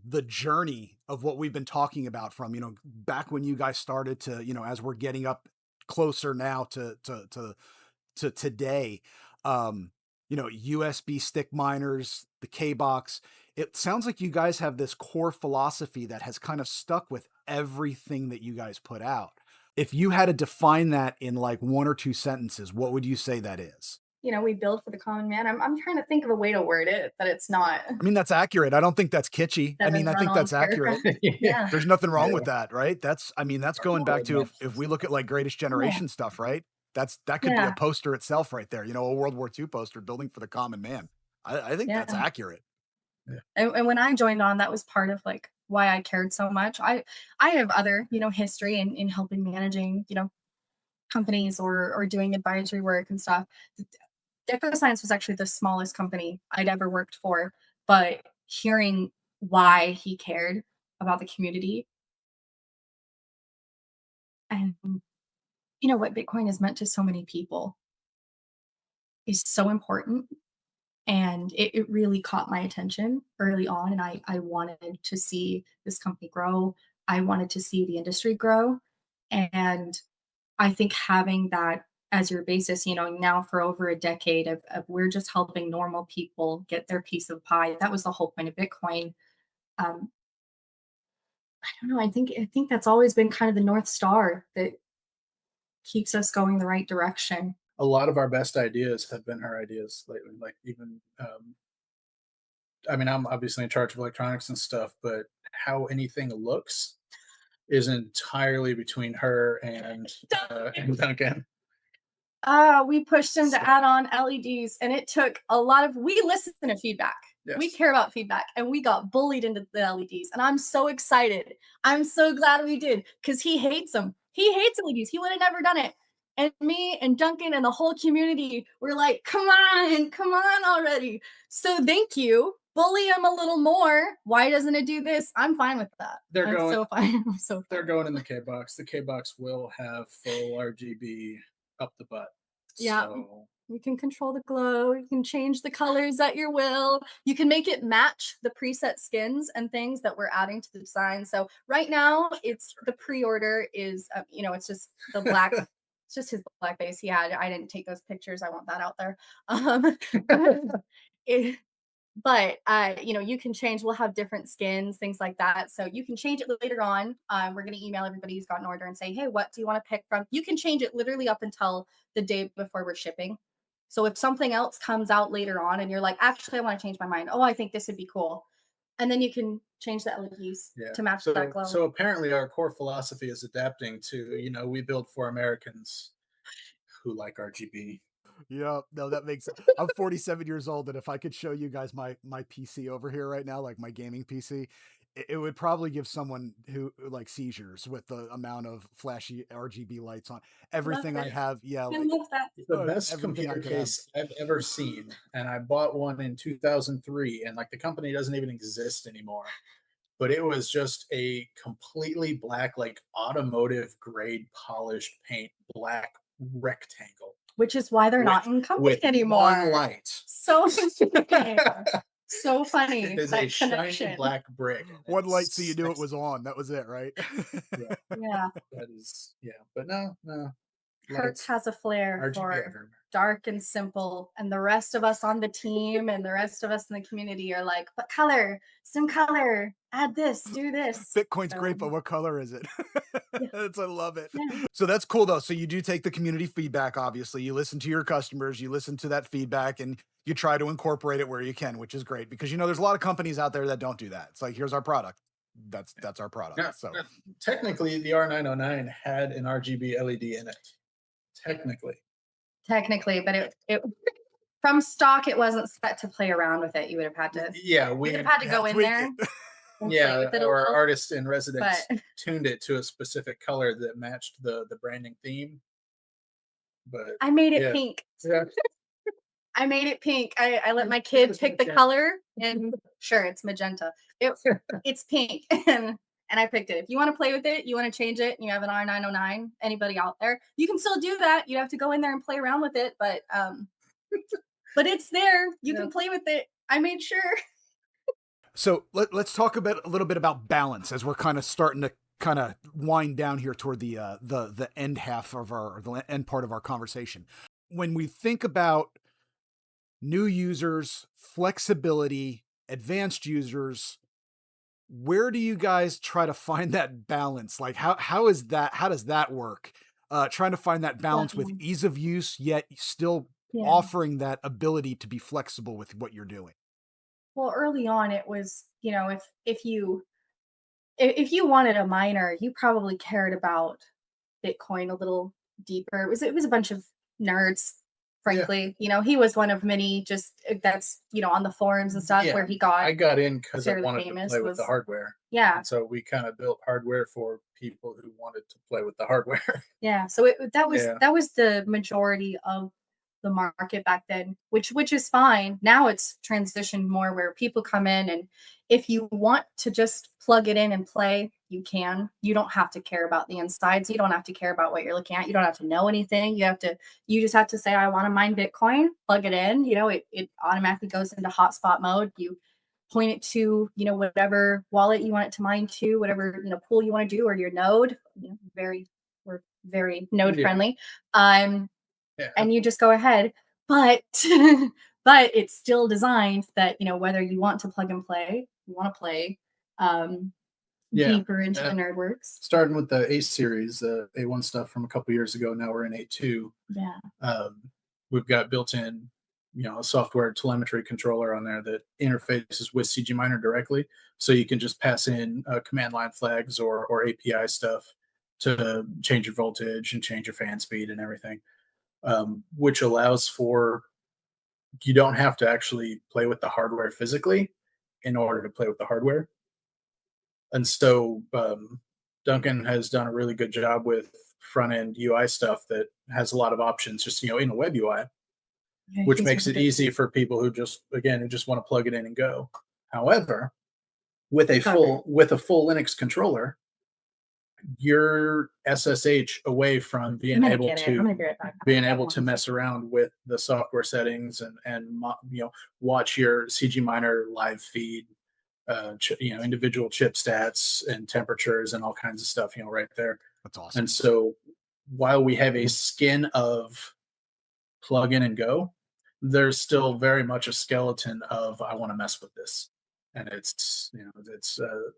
the journey of what we've been talking about from, back when you guys started to, as we're getting up closer now to today, USB stick miners, the K box. It sounds like you guys have this core philosophy that has kind of stuck with everything that you guys put out. If you had to define that in like one or two sentences, what would you say that is? We build for the common man. I'm trying to think of a way to word it that it's not. I mean, that's accurate. I don't think that's kitschy. I mean, I think that's accurate. Yeah. There's nothing wrong Yeah. with that, right? That's going back to if we look at like Greatest Generation stuff, right? That could be a Yeah. poster itself right there. A World War II poster, building for the common man. I think that's Yeah. accurate. And when I joined on, that was part of like why I cared so much. I have other, history in helping managing, companies or doing advisory work and stuff. GekkoScience was actually the smallest company I'd ever worked for, but hearing why he cared about the community and what Bitcoin has meant to so many people is so important. And it really caught my attention early on. And I wanted to see this company grow. I wanted to see the industry grow. And I think having that as your basis, now for over a decade of we're just helping normal people get their piece of pie. That was the whole point of Bitcoin. Um, I don't know. I think that's always been kind of the North Star that keeps us going the right direction. A lot of our best ideas have been her ideas lately. Like even, I mean, I'm obviously in charge of electronics and stuff, but how anything looks is entirely between her and Duncan. We pushed him to add on LEDs, and it took a lot of. We listen to feedback. Yes. We care about feedback, and we got bullied into the LEDs. And I'm so excited. I'm so glad we did because he hates them. He hates LEDs. He would have never done it. And me and Duncan and the whole community were like, come on already. So thank you. Bully him a little more. Why doesn't it do this? I'm fine with that. I'm so fine. I'm so fine. They're going in the K box. The K box will have full RGB up the butt. Yeah. So You can control the glow. You can change the colors at your will. You can make it match the preset skins and things that we're adding to the design. So right now, it's the pre-order is, it's just the black. It's just his black base. Yeah, I didn't take those pictures. I want that out there. it- but you can change. We'll have different skins, things like that. So you can change it later on. We're going to email everybody who's got an order and say, hey, what do you want to pick from? You can change it literally up until the day before we're shipping. So if something else comes out later on and you're like, actually, I want to change my mind. Oh, I think this would be cool. And then you can change the LEDs to match that glow. So apparently our core philosophy is adapting to, we build for Americans who like RGB. Yeah, no, that makes sense. I'm 47 years old, and if I could show you guys my PC over here right now, like my gaming PC, it would probably give someone who like seizures with the amount of flashy RGB lights on everything I have. Yeah, I like, love that. The best everything I computer could have. case I've ever seen, and I bought one in 2003, and like the company doesn't even exist anymore. But it was just a completely black, like automotive grade polished paint, black rectangle. Which is why they're not in company anymore. One light. So so funny. It is that a shiny connection. black brick. One light so you knew it was on. That was it, right? Yeah. That is, but no. Hertz has a flair RGB for everywhere. dark and simple, and the rest of us on the team and the rest of us in the community are like, but color, some color, add this, do this. Bitcoin's So, great, but what color is it? Yeah. I love it. Yeah. So that's cool though. So you do take the community feedback, obviously. You listen to your customers, you listen to that feedback, and you try to incorporate it where you can, which is great because there's a lot of companies out there that don't do that. It's like, here's our product. That's our product. Now, So technically the R909 had an RGB LED in it. Technically, but it from stock, it wasn't set to play around with it. You would have had to. Yeah, We would have had to go in tweak there. it. And play with it a our little. artist in residence but- tuned it to a specific color that matched the branding theme. But I made it yeah. pink. Yeah. I made it pink. I let my kid pick the color, and sure, it's magenta. It's pink, and I picked it. If you want to play with it, you want to change it, and you have an R909, anybody out there, you can still do that. You have to go in there and play around with it, but it's there. You can play with it. I made sure. So let's talk a little bit about balance as we're kind of starting to kind of wind down here toward the end half of the end part of our conversation. When we think about new users, flexibility, advanced users, where do you guys try to find that balance? Like how does that work? Trying to find that balance with ease of use, yet still offering that ability to be flexible with what you're doing. Well, early on, it was, if you wanted a miner, you probably cared about Bitcoin a little deeper. It was a bunch of nerds, frankly. He was one of many, just that's on the forums and stuff where he got. I got in because I fairly wanted to famous play with the hardware. Yeah. And so we kind of built hardware for people who wanted to play with the hardware. Yeah. So that was the majority of the market back then, which is fine. Now it's transitioned more where people come in, and if you want to just plug it in and play, you can. You don't have to care about the insides. You don't have to care about what you're looking at. You don't have to know anything. You just have to say, I want to mine Bitcoin, plug it in. It automatically goes into hotspot mode. You point it to, whatever wallet you want it to mine to, whatever, pool you want to do, or your node. We're very node friendly. And you just go ahead, but it's still designed that, whether you want to plug and play, you want to play deeper into the nerd works. Starting with the A series, A1 stuff from a couple years ago. Now we're in A2. Yeah. We've got built-in, a software telemetry controller on there that interfaces with CG Miner directly. So you can just pass in command line flags or API stuff to change your voltage and change your fan speed and everything. Which allows for, you don't have to actually play with the hardware physically in order to play with the hardware. And so Duncan has done a really good job with front-end UI stuff that has a lot of options just, in a web UI, which makes it easy for people who just want to plug it in and go. However, with a full Linux controller, you're SSH away from I'm being gonna able get it. I'm to gonna be right back. being able to mess around with the software settings and watch your CG Miner live feed, individual chip stats and temperatures and all kinds of stuff, right there. That's awesome. And so while we have a skin of plug in and go, there's still very much a skeleton of I want to mess with this, and it's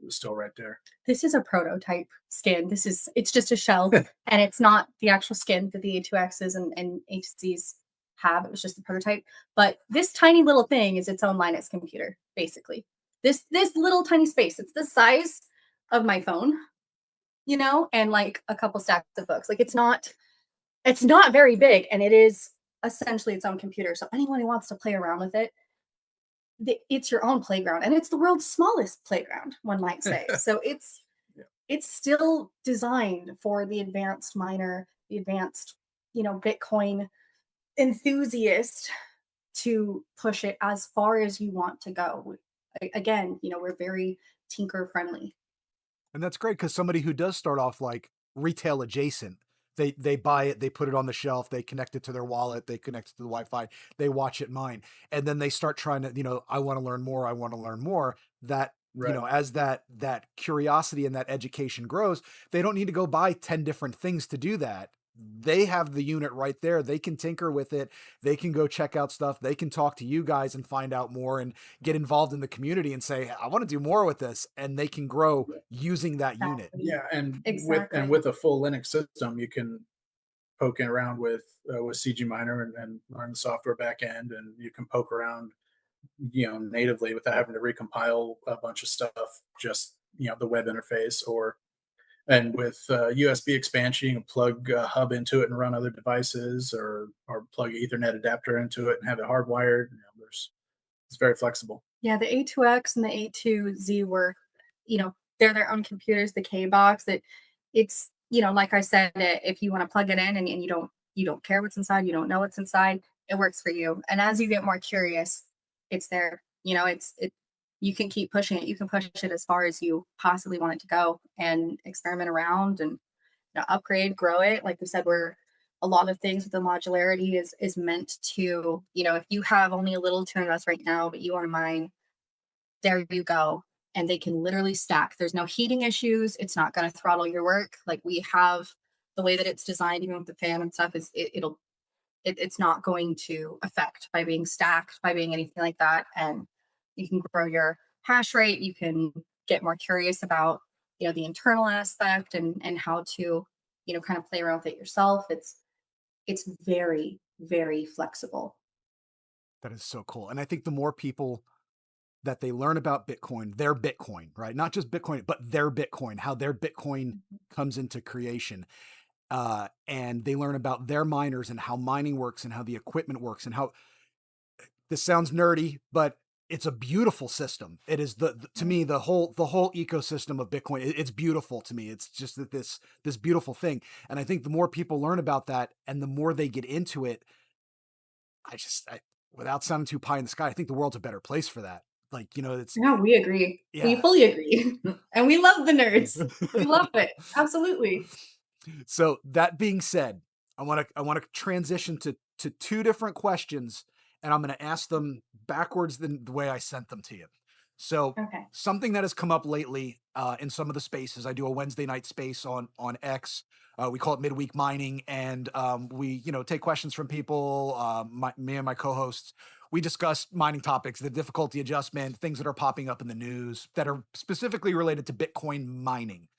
still right there. This is a prototype skin. It's just a shell, and it's not the actual skin that the A2Xs and HCs have. It was just a prototype. But this tiny little thing is its own Linux computer, basically. This little tiny space. It's the size of my phone, and like a couple stacks of books. Like it's not very big, and it is essentially its own computer. So anyone who wants to play around with it, it's your own playground, and it's the world's smallest playground, one might say. So it's still designed for the advanced miner, the advanced, Bitcoin enthusiast to push it as far as you want to go. Again, we're very tinker friendly. And that's great because somebody who does start off like retail adjacent, they buy it, they put it on the shelf, they connect it to their wallet, they connect it to the Wi-Fi, they watch it mine, and then they start trying to, I want to learn more, I want to learn more. That Right. As that curiosity and that education grows, they don't need to go buy 10 different things to do that. They have the unit right there. They can tinker with it. They can go check out stuff. They can talk to you guys and find out more and get involved in the community and say, I want to do more with this. And they can grow using that unit. Yeah, and Exactly. with a full Linux system, you can poke around with CG Miner and learn the software back end, and you can poke around, natively without having to recompile a bunch of stuff. Just the web interface, and with USB expansion, you can plug a hub into it and run other devices, or plug an Ethernet adapter into it and have it hardwired. It's very flexible. Yeah, the A2X and the A2Z were, they're their own computers. The K box, it's like I said, if you want to plug it in and you don't care what's inside, you don't know what's inside, it works for you. And as you get more curious, it's there. You can keep pushing it. You can push it as far as you possibly want it to go and experiment around and upgrade, grow it. Like we said, a lot of things with the modularity is meant to, if you have only a little to invest right now, but you want to mine, there you go. And they can literally stack. There's no heating issues. It's not going to throttle your work. Like we have the way that it's designed, even with the fan and stuff, it's not going to affect by being stacked, by being anything like that. And you can grow your hash rate. You can get more curious about, the internal aspect and how to, kind of play around with it yourself. It's very, very flexible. That is so cool. And I think the more people that they learn about Bitcoin, their Bitcoin, right? Not just Bitcoin, but their Bitcoin, how their Bitcoin comes into creation. And they learn about their miners and how mining works and how the equipment works and how this sounds nerdy, but it's a beautiful system. It is to me, the whole ecosystem of Bitcoin. It's beautiful to me. It's just that this beautiful thing. And I think the more people learn about that and the more they get into it, without sounding too pie in the sky, I think the world's a better place for that. Like, it's. No, we agree. Yeah. We fully agree. And we love the nerds. We love it. Absolutely. So that being said, I want to transition to two different questions, and I'm going to ask them backwards than the way I sent them to you. So Okay. Something that has come up lately in some of the spaces, I do a Wednesday night space on X. We call it Midweek Mining, and we take questions from people. Me and my co-hosts, we discuss mining topics, the difficulty adjustment, things that are popping up in the news that are specifically related to Bitcoin mining.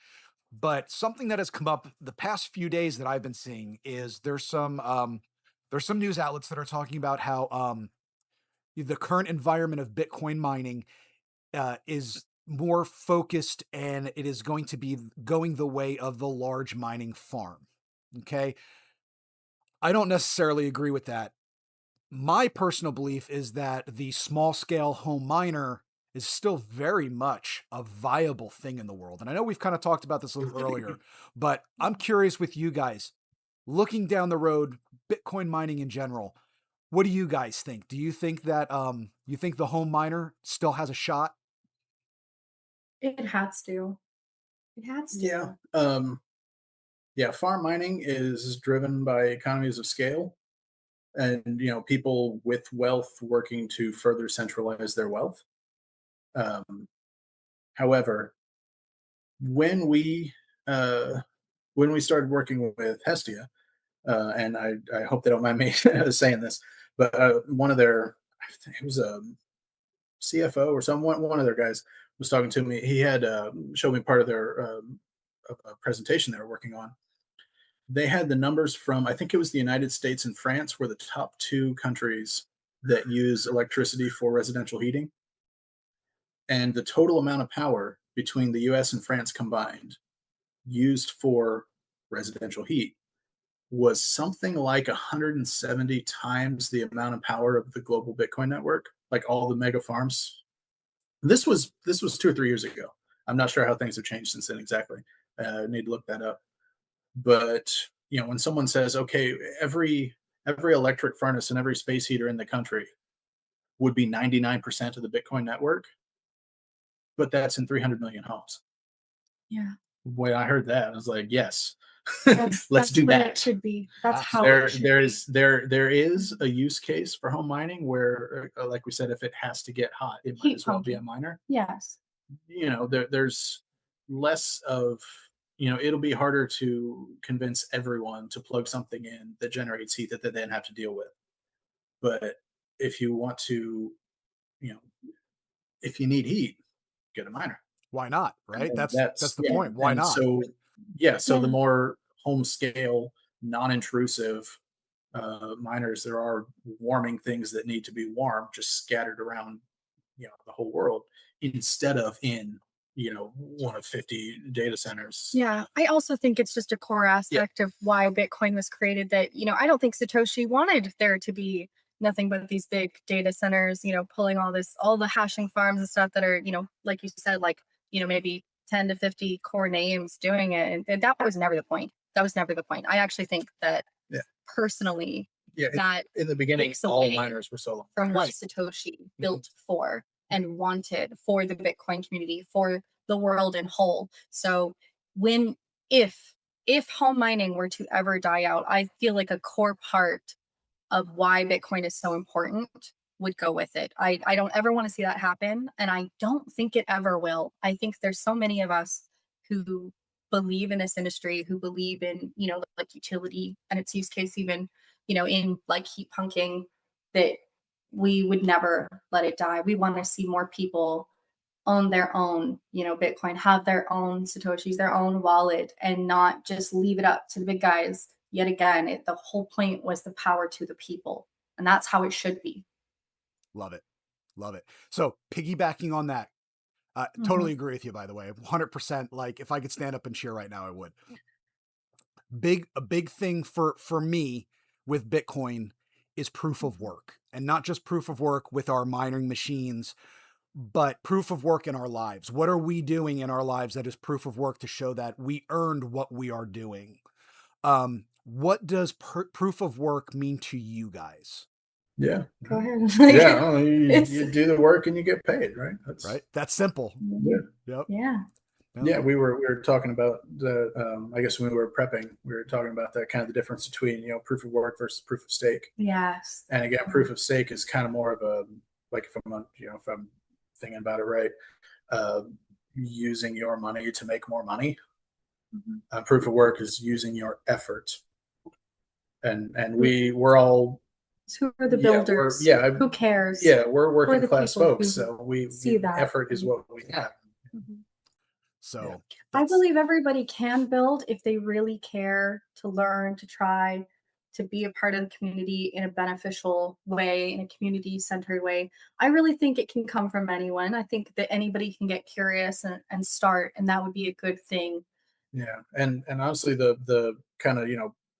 But something that has come up the past few days that I've been seeing is there's some news outlets that are talking about how the current environment of Bitcoin mining is more focused, and it is going to be going the way of the large mining farm. Okay. I don't necessarily agree with that. My personal belief is that the small scale home miner is still very much a viable thing in the world. And I know we've kind of talked about this a little earlier, but I'm curious with you guys, looking down the road, Bitcoin mining in general, what do you guys think? Do you think that you think the home miner still has a shot? It has to. It has to. Yeah. Farm mining is driven by economies of scale, and people with wealth working to further centralize their wealth. Um, However, when we uh, when we started working with Hestia, and I hope they don't mind me saying this, but one of their, I think it was a CFO or someone, one of their guys was talking to me. He had showed me part of their a presentation they were working on. They had the numbers from, I think it was the United States and France were the top two countries that use electricity for residential heating, and the total amount of power between the US and France combined used for residential heat was something like 170 times the amount of power of the global Bitcoin network, like all the mega farms. This was 2 or 3 years ago. I'm not sure how things have changed since then exactly. I need to look that up. But when someone says, okay, every electric furnace and every space heater in the country would be 99% of the Bitcoin network, but that's in 300 million homes. Yeah. When I heard that, I was like, yes, That's let's do where that. it should be. That's how there it should there be. is there is a use case for home mining where, like we said, if it has to get hot, it might Heat as well be a pumping. miner. Yes. There's less of, it'll be harder to convince everyone to plug something in that generates heat that they then have to deal with. But if you want to, you know if you need heat, get a miner. Why not? Right? And That's the yeah. point. Why And not? so Yeah. the more home scale, non-intrusive miners there are warming things that need to be warm, just scattered around the whole world, instead of in one of 50 data centers. Yeah, I also think it's just a core aspect of why Bitcoin was created that, I don't think Satoshi wanted there to be nothing but these big data centers, pulling all the hashing farms and stuff that are, like you said, like, maybe 10 to 50 core names doing it. And that was never the point. That was never the point. I actually think that Yeah. personally, Yeah, that in the beginning, takes all away miners were solo. from what Right. Satoshi built for and wanted for the Bitcoin community, for the world in whole. So when if home mining were to ever die out, I feel like a core part of why Bitcoin is so important would go with it. I don't ever want to see that happen, and I don't think it ever will. I think there's so many of us who believe in this industry, who believe in, like utility and its use case, even, in like heat punking, that we would never let it die. We want to see more people own their own, Bitcoin, have their own Satoshis, their own wallet, and not just leave it up to the big guys. Yet again, the whole point was the power to the people. And that's how it should be. Love it. Love it. So piggybacking on that, totally agree with you, by the way, 100%. Like if I could stand up and cheer right now, I would. A big thing for me with Bitcoin is proof of work, and not just proof of work with our mining machines, but proof of work in our lives. What are we doing in our lives that is proof of work to show that we earned what we are doing? What does proof of work mean to you guys? Yeah. Go ahead. Yeah, you do the work and you get paid, right? That's simple. Yeah. Yep. Yeah. Yeah, we were talking about the. I guess when we were prepping, we were talking about that, kind of the difference between proof of work versus proof of stake. Yes. And again, proof of stake is kind of more of a, like, if I'm thinking about it right, using your money to make more money. Proof of work is using your effort, and we're all. Who are the builders? Who cares? Yeah, we're working the class people folks, who so we see that. effort is what we have. So I believe everybody can build if they really care to learn, to try, to be a part of the community in a beneficial way, in a community-centered way. I really think it can come from anyone. I think that anybody can get curious and start, and that would be a good thing. Yeah, and honestly, the kind of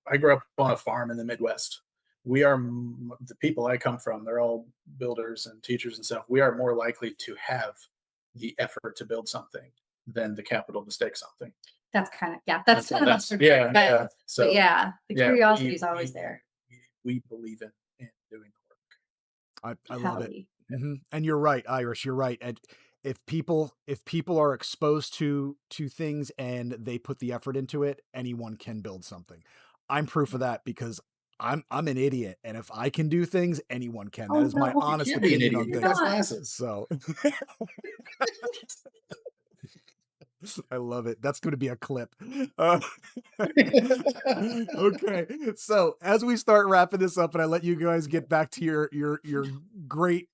I grew up on a farm in the Midwest. We are the people I come from. They're all builders and teachers and stuff. We are more likely to have the effort to build something than the capital to stake something. That's kind of that's yeah. But, So but yeah, the curiosity is always there. We believe in doing the work. I love it. And you're right, Irish. You're right. And if people are exposed to things and they put the effort into it, anyone can build something. I'm proof of that because I'm an idiot, and if I can do things, anyone can. That Oh is my no, honest can't be an opinion idiot. on You've things. got glasses. So I love it. That's going to be a clip. Okay. So as we start wrapping this up and I let you guys get back to your great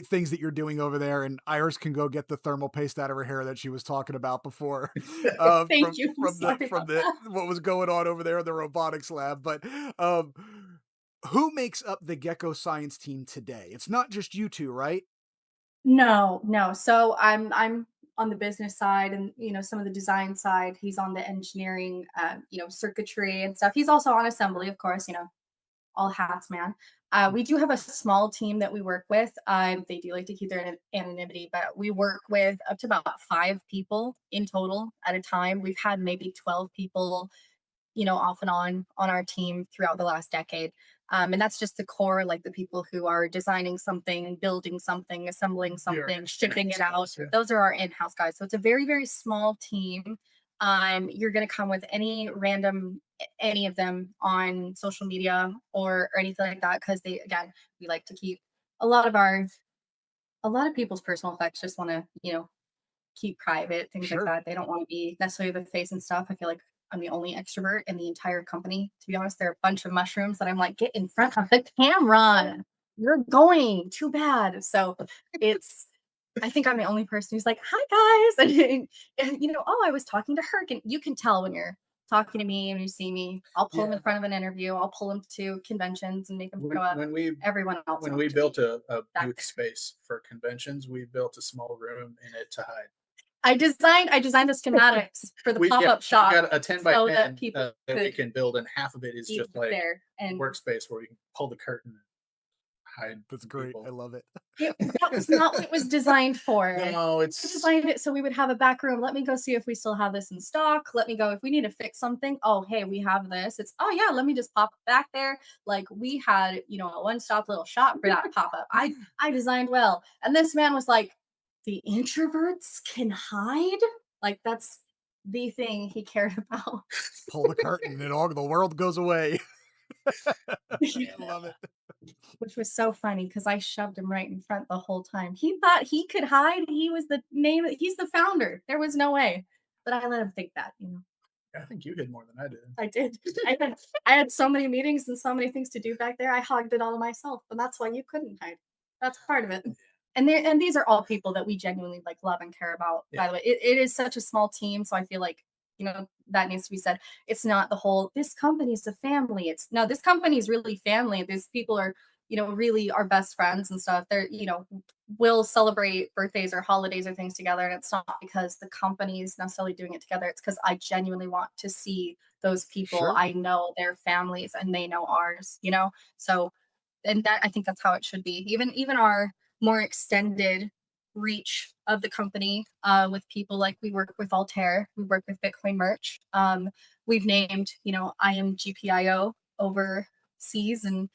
things that you're doing over there, and Iris can go get the thermal paste out of her hair that she was talking about before, thank you. I'm from sorry about that. what was going on over there in the robotics lab. But um, who makes up the GekkoScience team today? It's not just you two, right? No, no. So I'm on the business side, and some of the design side. He's on the engineering, circuitry and stuff. He's also on assembly, of course. All hats, man. We do have a small team that we work with. They do like to keep their anonymity, but we work with up to about 5 people in total at a time. We've had maybe 12 people, off and on our team throughout the last decade. And that's just the core, like the people who are designing something, building something, assembling something, shipping it out. Yeah. Those are our in-house guys. So it's a very, very small team. You're going to come with any of them on social media or anything like that, because we like to keep a lot of people's personal effects just want to, keep private, things like Sure. that. They don't want to be necessarily the face and stuff. I feel like I'm the only extrovert in the entire company. To be honest, there are a bunch of mushrooms that I'm like, get in front of the camera. You're going too bad. So I think I'm the only person who's like, hi guys. And oh, I was talking to Herc. And you can tell when you're talking to me and you see me. I'll pull them in front of an interview. I'll pull them to conventions and make them show up. Everyone else. When we built a booth space for conventions, we built a small room in it to hide. I designed the schematics for the pop-up shop. We got a 10 by 10 that people that we can build, and half of it is just like there and workspace where we can pull the curtain and hide. That's great. People. I love it. That was not what it was designed for. No, I designed it so we would have a back room. Let me go see if we still have this in stock. Let me go if we need to fix something. Oh, hey, we have this. It's yeah, let me just pop it back there. Like we had, a one-stop little shop for that pop-up. I designed well. And this man was like, the introverts can hide? Like that's the thing he cared about. Pull the curtain and all the world goes away. I love it. Which was so funny because I shoved him right in front the whole time. He thought he could hide. He's the founder. There was no way. But I let him think that, I think you hid more than I did. I did. I had so many meetings and so many things to do back there. I hogged it all myself, and that's why you couldn't hide. That's part of it. And these are all people that we genuinely like love and care about. Yeah. By the way, it is such a small team, so I feel like that needs to be said. It's not the whole this company is a family. This company is really family. These people are really our best friends and stuff. They're we'll celebrate birthdays or holidays or things together, and it's not because the company is necessarily doing it together. It's because I genuinely want to see those people. Sure. I know their families and they know ours. So, and that I think that's how it should be. Even our more extended reach of the company with people like we work with Altair, we work with Bitcoin Merch. We've named, I am GPIO overseas and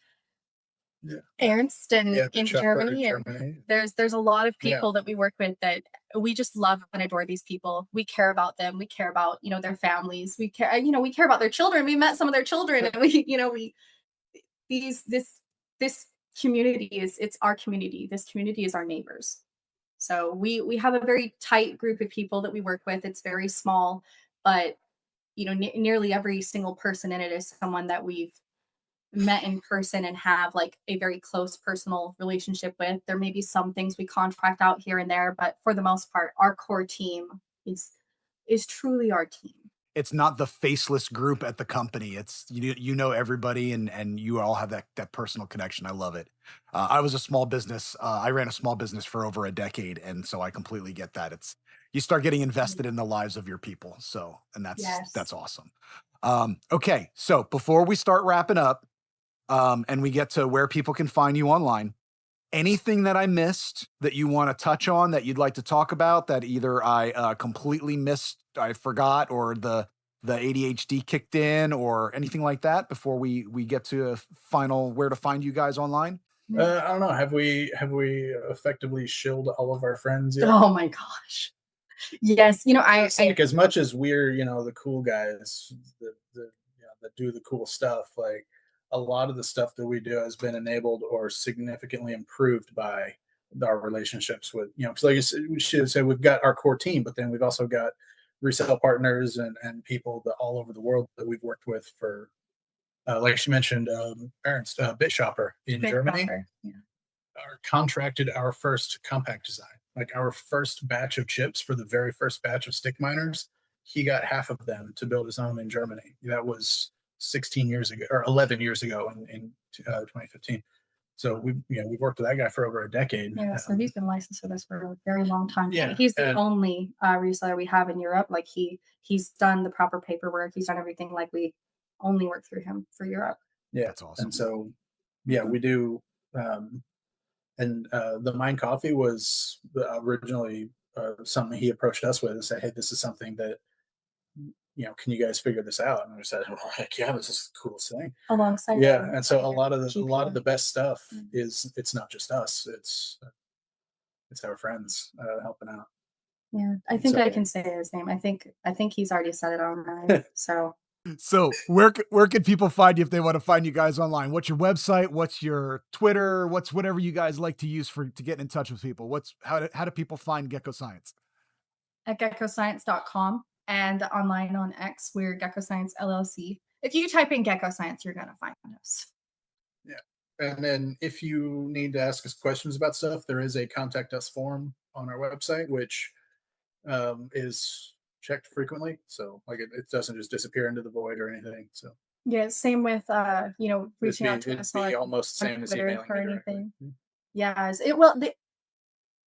Ernst and in Germany. And there's a lot of people that we work with that we just love and adore these people. We care about them. We care about, their families. We care, we care about their children. We met some of their children and this community it's our community. This community is our neighbors. So we have a very tight group of people that we work with. It's very small, but nearly every single person in it is someone that we've met in person and have like a very close personal relationship with. There may be some things we contract out here and there, but for the most part, our core team is truly our team. It's not the faceless group at the company. It's everybody and you all have that personal connection. I love it. I was a small business. I ran a small business for over a decade, and so I completely get that. It's you start getting invested in the lives of your people. So, and that's awesome. Okay, so before we start wrapping up, and we get to where people can find you online, anything that I missed that you want to touch on that you'd like to talk about that either I completely missed, I forgot, or the ADHD kicked in, or anything like that before we get to a final where to find you guys online? I don't know. Have we effectively shilled all of our friends yet? Oh my gosh. Yes, It's like as much as we're the cool guys that do the cool stuff, like a lot of the stuff that we do has been enabled or significantly improved by our relationships with because like we should say we've got our core team, but then we've also got resale partners and people that all over the world that we've worked with for like she mentioned, Ernst Bitshopper in Big Germany proper, yeah. contracted our first compact design, like our first batch of chips for the very first batch of stick miners. He got half of them to build his own in Germany. That was 16 years ago or 11 years ago in 2015. So we've worked with that guy for over a decade. Yeah, so he's been licensed with us for a very long time. Yeah, He's the only reseller we have in Europe. Like he's done the proper paperwork. He's done everything. Like we only work through him for Europe. Yeah, that's awesome. And so we do. And the Mine Coffee was originally something he approached us with and said, "Hey, this is something that can you guys figure this out?" And we said, "Oh, heck yeah, this is the coolest thing." Alongside, And so a lot of the best stuff is it's not just us; it's our friends helping out. Yeah, I think I can say his name. I think he's already said it online. So where can people find you if they want to find you guys online? What's your website? What's your Twitter? What's whatever you guys like to use to get in touch with people? How do people find GekkoScience? At GekkoScience.com and online on X, we're GekkoScience LLC. If you type in GekkoScience, you're gonna find us. Yeah, and then if you need to ask us questions about stuff, there is a contact us form on our website, which is checked frequently, so like it doesn't just disappear into the void or anything. So yeah, same with reaching out to us like almost same as emailing or me anything. Yeah, it will.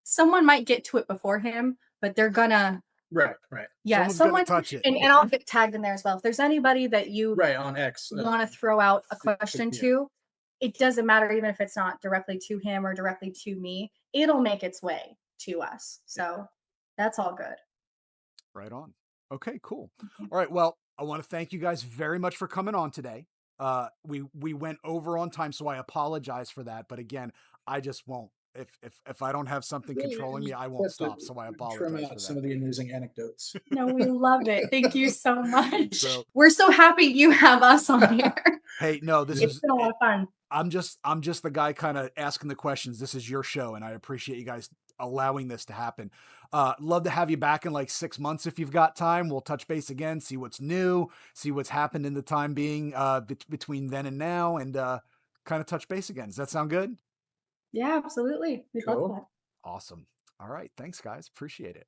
Someone might get to it before him, but they're gonna right. Yeah, someone touch it, and I'll get tagged in there as well. If there's anybody that you on X want to throw out a question to, it doesn't matter even if it's not directly to him or directly to me. It'll make its way to us. So that's all good. Right on. Okay, cool. All right. Well, I want to thank you guys very much for coming on today. We went over on time, so I apologize for that. But again, I just won't. If I don't have something controlling me, I won't stop. So I apologize trim for out that. some of the amusing anecdotes. No, we love it. Thank you so much. We're so happy you have us on here. Hey, no, it's been a lot of fun. I'm just the guy kind of asking the questions. This is your show, and I appreciate you guys allowing this to happen. Love to have you back in like 6 months if you've got time. We'll touch base again, see what's new, see what's happened in the time being between then and now, and kind of touch base again. Does that sound good? Yeah, absolutely. We'd love that. Awesome. All right. Thanks, guys. Appreciate it.